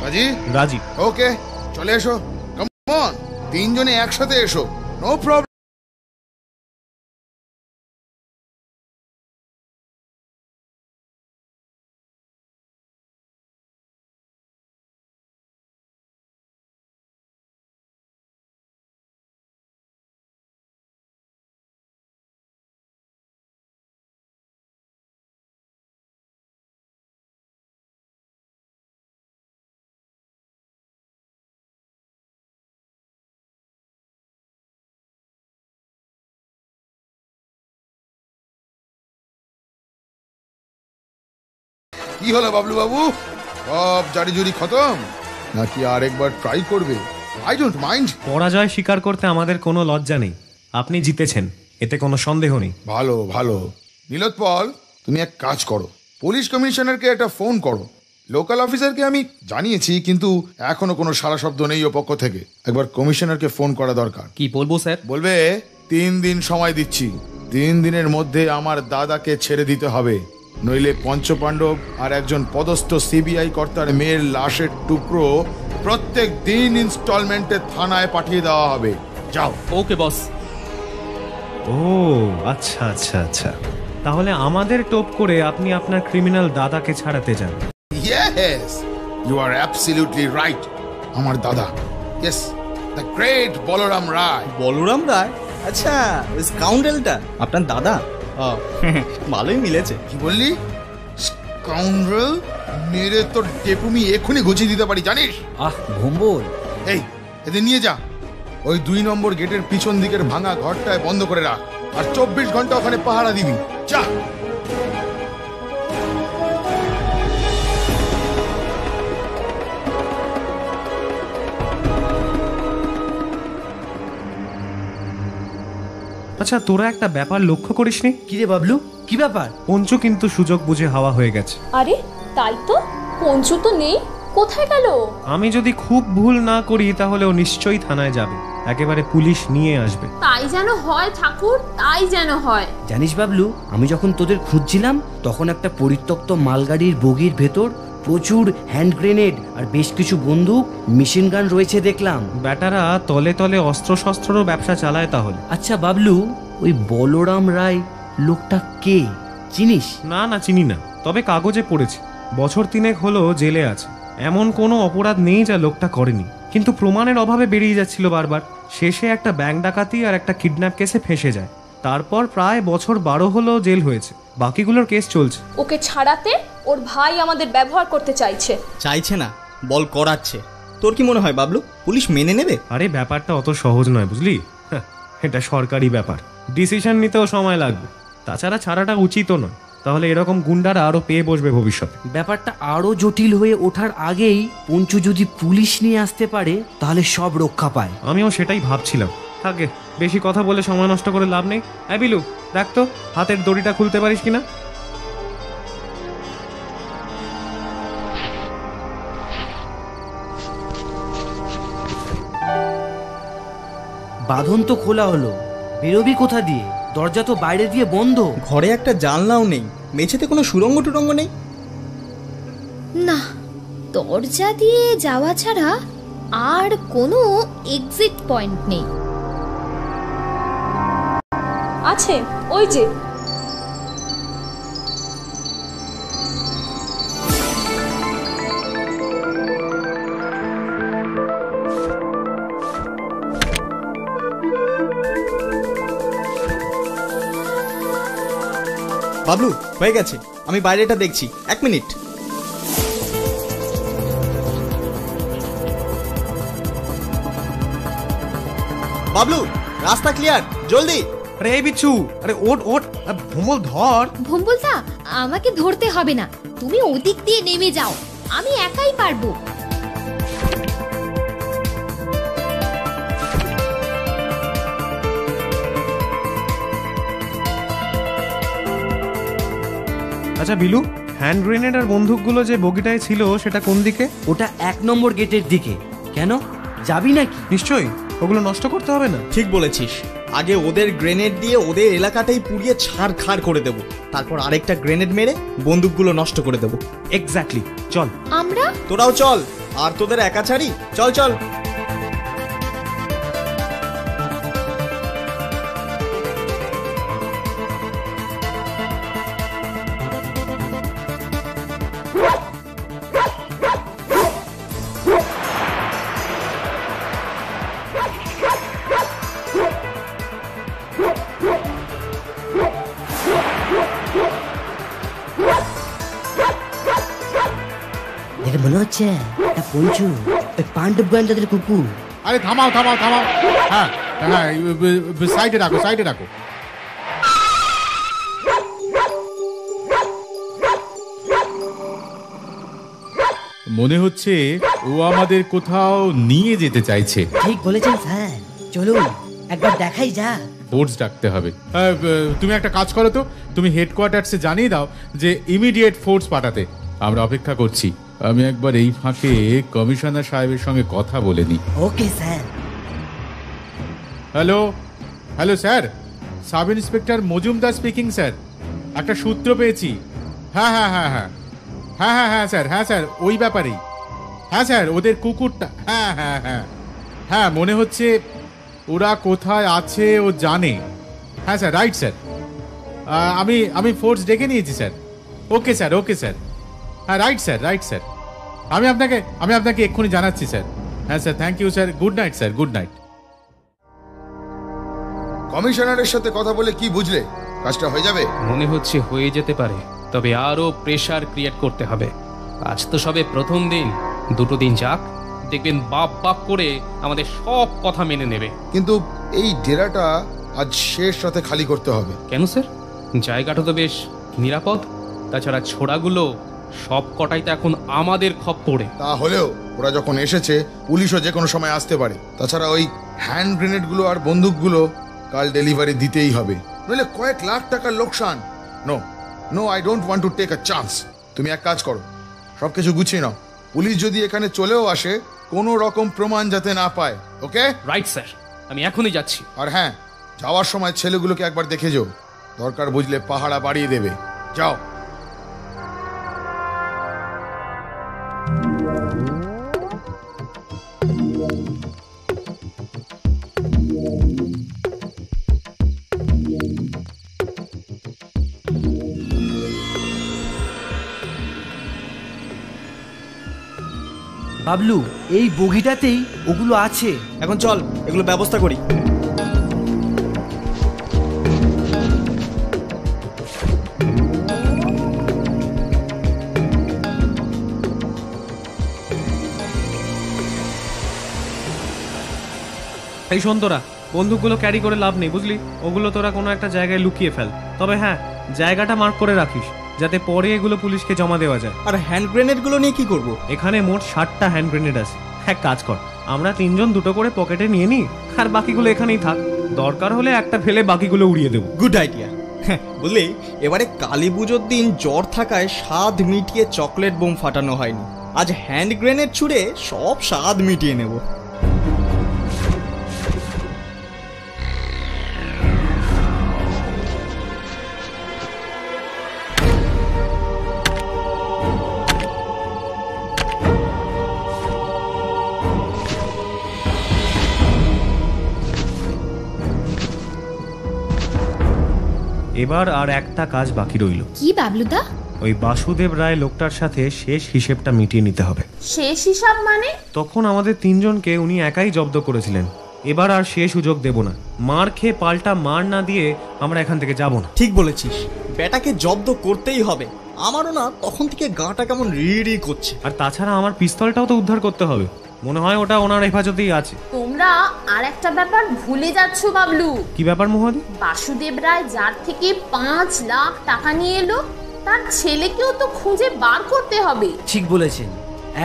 রাজি? রাজি। ওকে, চলে এসো, কাম অন, 3 জনে একসাথে এসো, নো প্রবলেম। কি হলো বাবলু বাবু, সব জারি জুরি খতম নাকি আরেকবার ট্রাই করবে? I don't mind. পরাজয় স্বীকার করতে আমাদের কোনো লজ্জা নেই, আপনি জিতেছেন, এতে কোনো সন্দেহ নেই। ভালো ভালো। নীলোৎপল, তুমি এক কাজ করো, পুলিশ কমিশনারকে একটা ফোন করো। লোকাল অফিসারকে আমি জানিয়েছি, কিন্তু এখনো কোনো সারা শব্দ নেই ও পক্ষ থেকে। একবার কমিশনারকে ফোন করা দরকার। কি বলবো স্যার? বলবে 3 দিন সময় দিচ্ছি, 3 দিনের মধ্যে আমার দাদাকে ছেড়ে দিতে হবে, নইলে পঞ্চপাণ্ডব আর একজন পদস্থ সিবিআই কর্তার মেয়ের লাশের টুকরো প্রত্যেক দিন ইনস্টলমেন্টে থানায় পাঠিয়ে দেওয়া হবে। যাও। ওকে বস। ও আচ্ছা আচ্ছা আচ্ছা, তাহলে আমাদের টোপ করে আপনি আপনার ক্রিমিনাল দাদাকে ছাড়াতে যান। Yes, you are absolutely right. আমার দাদা, yes, the great Balaram Roy. Balaram Roy? আচ্ছা, স্কাউন্ডেলটা আপনার দাদা? ভালোই মিলেছে। কি বললি? স্কাউন্ডেল? মেরে তোর টেপুমি এক্ষুনি ঘুচিয়ে দিতে পারি, জানিস? ভম্বল, এই এদের নিয়ে যা, ওই 2 নম্বর গেটের পিছন দিকের ভাঙা ঘরটায় বন্ধ করে রাখ, আর 24 ঘন্টা ওখানে পাহারা দিবি। যা। আচ্ছা, তোরা একটা ব্যাপার লক্ষ্য করিসনি? কি রে বাবলু, কি ব্যাপার? পঞ্চু কিন্তু সুযোগ বুঝে হাওয়া হয়ে গেছে। আরে তাই তো, পঞ্চু তো নেই, কোথায় গেল? আমি যদি খুব ভুল না করি তাহলে ও নিশ্চয়ই থানায় যাবে, একেবারে পুলিশ নিয়ে আসবে। তাই যেন হয় ঠাকুর, তাই যেন হয়। জানিস বাবলু, আমি যখন তোদের খুঁজছিলাম তখন একটা পরিত্যক্ত মালগাড়ির বগির ভেতর প্রচুর হ্যান্ড গ্রেনেড আর বেশ কিছু বন্দুক, মেশিন গান রয়েছে দেখলাম। ব্যাটারা তলে তলে অস্ত্র শস্ত্রেরও ব্যবসা চালায় তাহলে। আচ্ছা বাবলু, ওই বলরাম রায় লোকটা কে, চিনিস? না না, চিনি না, তবে কাগজে পড়েছি। বছর 3 হলো জেলে আছে। এমন কোনো অপরাধ নেই যা লোকটা করেনি, কিন্তু প্রমাণের অভাবে বেরিয়ে যাচ্ছিল বারবার। শেষে একটা ব্যাংক ডাকাতি আর একটা কিডন্যাপ কেসে ফেঁসে যায়। তারপর প্রায় বছর 12 হলো জেল হয়েছে, বাকিগুলোর কেস চলছে। ওকে ছাড়াতে ওর ভাই আমাদের ব্যবহার করতে চাইছে। চাইছে না, বল করাচ্ছে। তোর কি মনে হয় বাবলু, পুলিশ মেনে নেবে? আরে ব্যাপারটা অত সহজ নয়, বুঝলি? এটা সরকারি ব্যাপার, ডিসিশন নিতেও সময় লাগবে। তাছাড়া ছাড়াটা উচিতও নয়, তাহলে এরকম গুন্ডারা আরো পেয়ে বসবে ভবিষ্যতে। ব্যাপারটা আরো জটিল হয়ে ওঠার আগেই পঞ্চু যদি পুলিশ নিয়ে আসতে পারে তাহলে সব রক্ষা পায়। আমিও সেটাই ভাবছিলাম। থাকে, বেশি কথা বলে সময় নষ্ট করে লাভ নেই। বিলু, দেখ তো হাতের দড়িটা খুলতে পারিস কিনা। বাঁধন তো খোলা হলো, বেরোবি কোথা দিয়ে? দরজা তো বাইরে দিয়ে বন্ধ। ঘরে একটা জানলাও নেই, মেঝেতে কোনো সুরঙ্গ টুরঙ্গ নেই। না, দরজা দিয়ে যাওয়া ছাড়া আর কোনো এক্সিট পয়েন্ট নেই। আছে, ওই যে। বাবলু, হয়ে গেছে, আমি বাইরেটা দেখছি, 1 মিনিট। বাবলু, রাস্তা ক্লিয়ার, জলদি। আরে এই বিচ্ছু, আরে ওট ওট, ভুমল ধর। ভুমবুলদা, আমাকে ধরতে হবে না, তুমি ওদিক দিয়ে নেমে যাও, আমি একাই পারবো। আচ্ছা বিলু, হ্যান্ড গ্রেনেড আর বন্দুকগুলো যে বগিটায় ছিল সেটা কোন দিকে? ওটা 1 নম্বর গেটের দিকে। কেন, যাবি নাকি? নিশ্চয়ই, ওগুলো নষ্ট করতে হবে না। ঠিক বলেছিস, আগে ওদের গ্রেনেড দিয়ে ওদের এলাকাটাই পুড়িয়ে ছাড়খাড় করে দেব, তারপর আরেকটা গ্রেনেড মেরে বন্দুকগুলো নষ্ট করে দেব। এক্স্যাক্টলি, চল। আমরা? তোরাও চল, আর তোদের একা ছাড়ি? চল চল। মনে হচ্ছে পঞ্চু ওই পাণ্ডব গোয়েন্দাদের কুকুর। আরে থামাও থামাও থামাও, হ্যাঁ হ্যাঁ, সাইডে রাখো, সাইডে রাখো। মনে হচ্ছে ও আমাদের কোথাও নিয়ে যেতে চাইছে। ঠিক বলেছেন স্যার, চলুন একবার দেখাই যা। ফোর্স ডাকতে হবে। তুমি একটা কাজ করো তো, তুমি হেডকোয়ার্টার্সে জানিয়ে দাও যে ইমিডিয়েট ফোর্স পাঠাতে। আমরা অপেক্ষা করছি। আমি একবার এই ফাঁকে কমিশনার সাহেবের সঙ্গে কথা বলে নিই। Okay sir. Hello hello sir, sub inspector Majumdar speaking sir. একটা সূত্র পেয়েছি। হ্যাঁ হ্যাঁ হ্যাঁ হ্যাঁ হ্যাঁ হ্যাঁ হ্যাঁ স্যার, হ্যাঁ স্যার, ওই ব্যাপারেই। হ্যাঁ স্যার, ওদের কুকুরটা, হ্যাঁ হ্যাঁ হ্যাঁ হ্যাঁ, মনে হচ্ছে ওরা কোথায় আছে ও জানে। হ্যাঁ স্যার, রাইট স্যার। আমি ফোর্স ডেকে নিয়েছি sir. Okay sir, okay sir, হ্যাঁ রাইট স্যার, রাইট স্যার। আমি আপনাকে এক্ষুনি জানাচ্ছি স্যার। হ্যাঁ sir, thank you sir, good night sir, good night. কমিশনারের সাথে কথা বলে কি বুঝলে? কাজটা হয়ে যাবে? মনে হচ্ছে হয়ে যেতে পারে, তবে আরো প্রেসার ক্রিয়েট করতে হবে। আজ তো সবে প্রথম দিন, 2 দিন যাক, দেখবেন বাপ বাপ করে আমাদের সব কথা মেনে নেবে। কিন্তু এই ডেরাটা আজ শেষ রাতে খালি করতে হবে। কেন স্যার? জায়গাটা তো বেশ নিরাপদ। তাছাড়া ছোড়াগুলো সব কটাই তো এখন আমাদের খপ্পরে। তা হলেও ওরা যখন এসেছে, পুলিশও যে কোনো সময় আসতে পারে। তাছাড়া ওই হ্যান্ড গ্রেনেডগুলো আর বন্দুকগুলো কাল ডেলিভারি দিতেই হবে, নইলে কয়েক লাখ টাকার লোকসান। No no, I don't want to take a chance. তুমি এক কাজ করো, সবকিছু গুছিয়ে নাও। পুলিশ যদি এখানে চলেও আসে, কোনো রকম প্রমাণ যাতে না পায়। ওকে? রাইট স্যার, আমি এখনই যাচ্ছি। আর হ্যাঁ, যাওয়ার সময় ছেলেগুলোকে একবার দেখে যাও, দরকার বুঝলে পাহারা বাড়িয়ে দেবে। যাও। বাবলু, এই বগিটাতেই ওগুলো আছে। এখন চল, এগুলো ব্যবস্থা করি। এই শোন, তোরা বন্দুকগুলো ক্যারি করে লাভ নেই, বুঝলি? ওগুলো তোরা কোনো একটা জায়গায় লুকিয়ে ফেল। তবে হ্যাঁ, জায়গাটা মার্ক করে রাখিস, যাতে পরে এগুলো পুলিশকে জমা দেওয়া যায়। আর হ্যান্ড গ্রেনেডগুলো নিয়ে কি করব? এখানে মোট 60টা হ্যান্ড গ্রেনেড আছে। এক কাজ কর, আমরা 3 জন 2টো করে পকেটে নিয়ে নিই, আর বাকিগুলো এখানেই থাক। দরকার হলে একটা ফেলে বাকিগুলো উড়িয়ে দেবো। Good idea. বুঝলি, এবারে কালী পুজোর দিন জ্বর থাকায় স্বাদ মিটিয়ে চকলেট বোম ফাটানো হয়নি। আজ হ্যান্ড গ্রেনেড ছুড়ে সব স্বাদ মিটিয়ে নেব। এবার আর একটা কাজ বাকি রইল। কি বাবলুদা? ওই বাসুদেব রায় লোকটার সাথে শেষ হিসেবটা মিটিয়ে নিতে হবে। শেষ হিসাব মানে? তখন আমাদের 3 জনকে উনি একাই জব্দ করেছিলেন। এবার আর সে সুযোগ দেব না। মার খেয়ে পাল্টা মার না দিয়ে আমরা এখান থেকে যাব না। ঠিক বলেছিস, বেটাকে জব্দ করতেই হবে। আমারও না তখন থেকে গাটা কেমন রিড়ি করছে। আর তাছাড়া আমার পিস্তলটাও তো উদ্ধার করতে হবে। মনে হয় ওটা ওনার হেফাজতেই আছে। তোমরা আর একটা ব্যাপার ভুলে যাচ্ছ বাবলু। কি ব্যাপার মহাদি? বাসুদেব রায় যার থেকে 5 লাখ টাকা নিয়ে এলো, তার ছেলেকেও তো খুঁজে বার করতে হবে। ঠিক বলেছেন,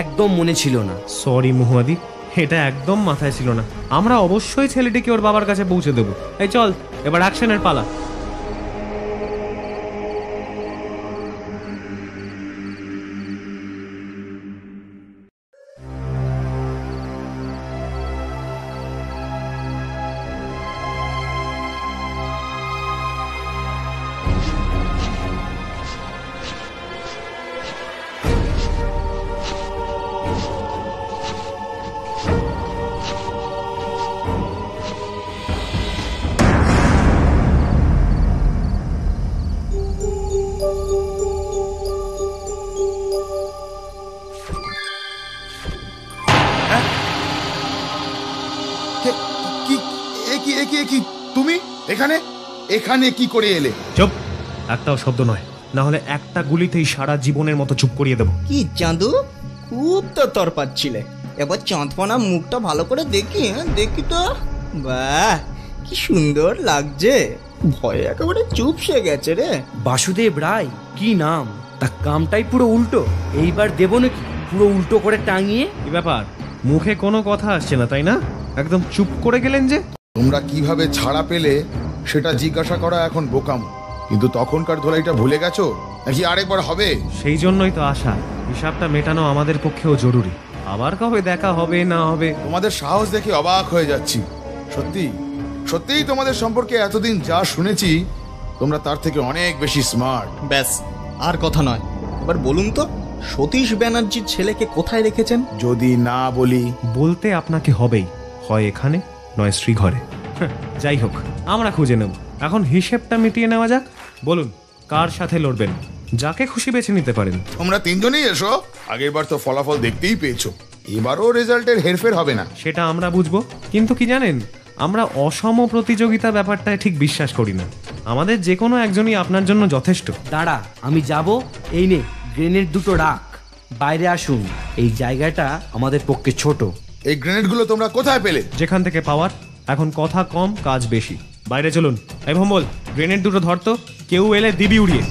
একদম মনে ছিল না। সরি মহাদি, এটা একদম মাথায় ছিল না। আমরা অবশ্যই ছেলেটিকে ওর বাবার কাছে পৌঁছে দেবো। এই চল, এবার অ্যাকশনের পালা। তুমি এখানে এখানে কি করে এলে? চুপ, একটাও শব্দ নয়, না হলে একটা গুলিতেই সারা জীবনের মতো চুপ করিয়ে দেবো। কি চাঁদু, খুব তো তর পাচ্ছিলে। এবার চাঁদপানা মুখটা ভালো করে দেখি। দেখি তো, বাহ কি সুন্দর লাগছে। ভয়ে একেবারে চুপসে গেছে রে। বাসুদেব রায় কি নাম, তা কামটাই পুরো উল্টো। এইবার দেবো নাকি পুরো উল্টো করে টাঙিয়ে? কি ব্যাপার, মুখে কোনো কথা আসছে না তাই না? একদম চুপ করে গেলেন যে। তোমরা কিভাবে ছাড়া পেলে সেটা জিজ্ঞাসা করা এখন বোকামো, কিন্তু তখনকার ধোলাইটা ভুলে গেছো নাকি আরেকবার হবে? সেই জন্যই তো আশা, হিসাবটা মেটানো আমাদের পক্ষেও জরুরি। আবার কবে দেখা হবে না হবে। তোমাদের সাহস দেখে অবাক হয়ে যাচ্ছি। সত্যি সত্যিই তোমাদের সম্পর্কে এতদিন যা শুনেছি, তোমরা তার থেকে অনেক বেশি স্মার্ট। ব্যাস, আর কথা নয়। এবার বলুন তো, সতীশ ব্যানার্জির ছেলেকে কোথায় রেখেছেন? যদি না বলি? বলতে আপনাকে হবেই, হয় এখানে নয় শ্রীঘরে। যাই হোক, আমরা খুঁজে নেব। এখন হিসেবটা মিটিয়ে নেওয়া যাক। বলুন, কার সাথে লড়বেন? যাকে খুশি বেছে নিতে পারেন। তোমরা 3 জনেই এসো। আগেরবার তো ফলাফল দেখতেই পেয়েছো, এবারও রেজাল্টের হেরফের হবে না। সেটা আমরা বুঝবো, কিন্তু কি জানেন, আমরা অসম প্রতিযোগিতা ব্যাপারটায় ঠিক বিশ্বাস করি না। আমাদের যে কোনো একজনই আপনার জন্য যথেষ্ট। দাঁড়া, আমি যাব। এই নে গ্রেনেড দুটো রাখ। বাইরে আসুন, এই জায়গাটা আমাদের পক্ষে ছোট। এই গ্রেনেডগুলো তোমরা কোথায় পেলে? যেখান থেকে পাওয়ার। এখন কথা কম, কাজ বেশি। বাইরে চলুন। এই ভম্বল, গ্রেনেড দুটো ধরতো, কেউ এলে দিবি উড়িয়ে।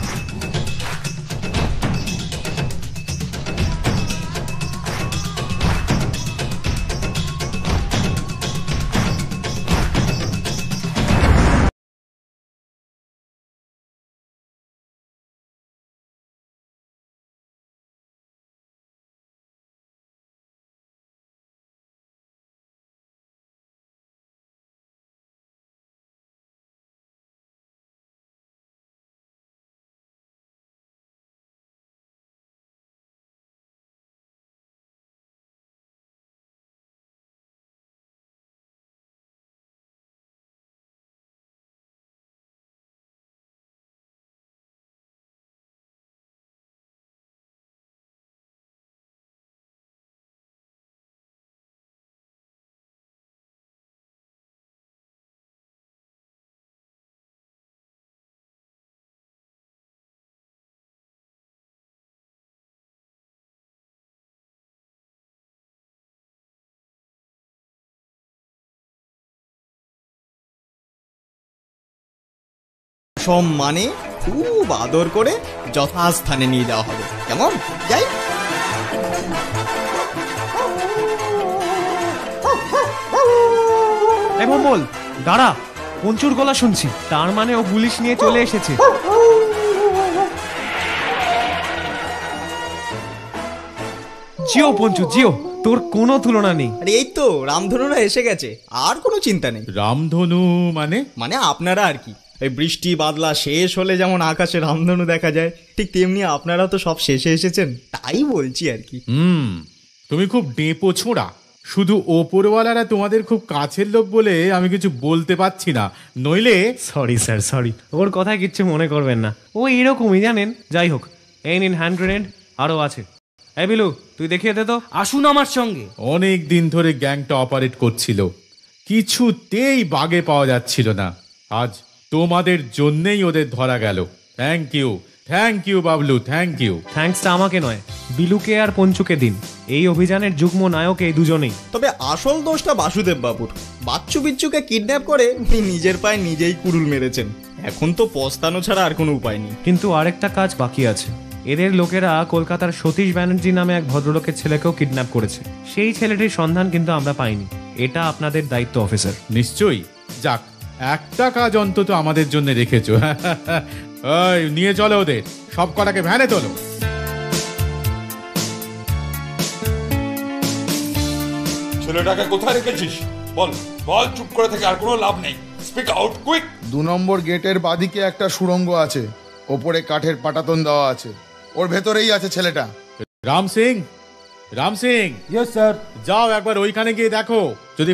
সম্মানে খুব আদর করে যথাস্থানে নিয়ে যাওয়া হবে, কেমন? যাই। ভম্বল দাঁড়া, পঞ্চুর গলা শুনছি, তার মানে ও পুলিশ নিয়ে চলে এসেছে। জিও পঞ্চু জিও, তোর কোনো তুলনা নেই। আরে এই তো রামধনুরা এসে গেছে, আর কোনো চিন্তা নেই। রামধনু মানে আপনারা আর কি। এই বৃষ্টি বাদলা শেষ হলে যেমন আকাশে রামধনু দেখা যায়, ঠিক তেমনি আপনারা তো সব শেষে এসেছেন, তাই বলছি আর কি। তুমি খুব ডেপো ছোড়া। শুধু ওপরওয়ালারা তোমাদের খুব কাছের লোক বলে আমি কিছু বলতে পারছি না, নইলে। Sorry sir, sorry. ওর কথায় কিচ্ছু মনে করবেন না, ও এরকমই জানেন। যাই হোক, এই নিন হ্যান্ড গ্রেনেড, আরো আছে। এই বিলু, তুই দেখিয়ে দে তো। আসুন আমার সঙ্গে। অনেক দিন ধরে গ্যাংটা অপারেট করছিল, কিছুতেই বাগে পাওয়া যাচ্ছিল না। আজ তোমাদের জন্যেই ওদের ধরা গেল। Thank you, thank you Bablu, thank you. থ্যাঙ্কসটা আমাকে নয়, বিলুকে আর পঞ্চুকে দিন। এই অভিযানের যুগ্ম নায়ক এই দুজনেই। তবে আসল দোষটা বাসুদেব বাবুর। বাচ্চু বিচ্চুকে কিডন্যাপ করে উনি নিজের পায়ে নিজেই কুড়ুল মেরেছেন। এখন তো পস্তানো ছাড়া আর কোনো উপায় নেই। কিন্তু আরেকটা কাজ বাকি আছে। এদের লোকেরা কলকাতার সতীশ ব্যানার্জি নামে এক ভদ্রলোকের ছেলেকেও কিডন্যাপ করেছে। সেই ছেলেটির সন্ধান কিন্তু আমরা পাইনি। এটা আপনাদের দায়িত্ব অফিসার। নিশ্চয়ই। যাক, একটা কাজ অন্তত আমাদের জন্য রেখেছো। ওই নিয়ে চলো ওদের, সব কটাকে ভ্যানে তোলো। ছেলেটাকে কোথায় রেখেছিস? বল বল, চুপ করে থেকে আর কোনো লাভ নেই। Speak out quick. 2 নম্বর গেটের বাদিকে একটা সুড়ঙ্গ আছে, ওপরে কাঠের পাটাতন দেওয়া আছে, ওর ভেতরেই আছে ছেলেটা। রাম সিং, রাম সিং। Yes sir. যাও একবার ওইখানে গিয়ে দেখো, যদি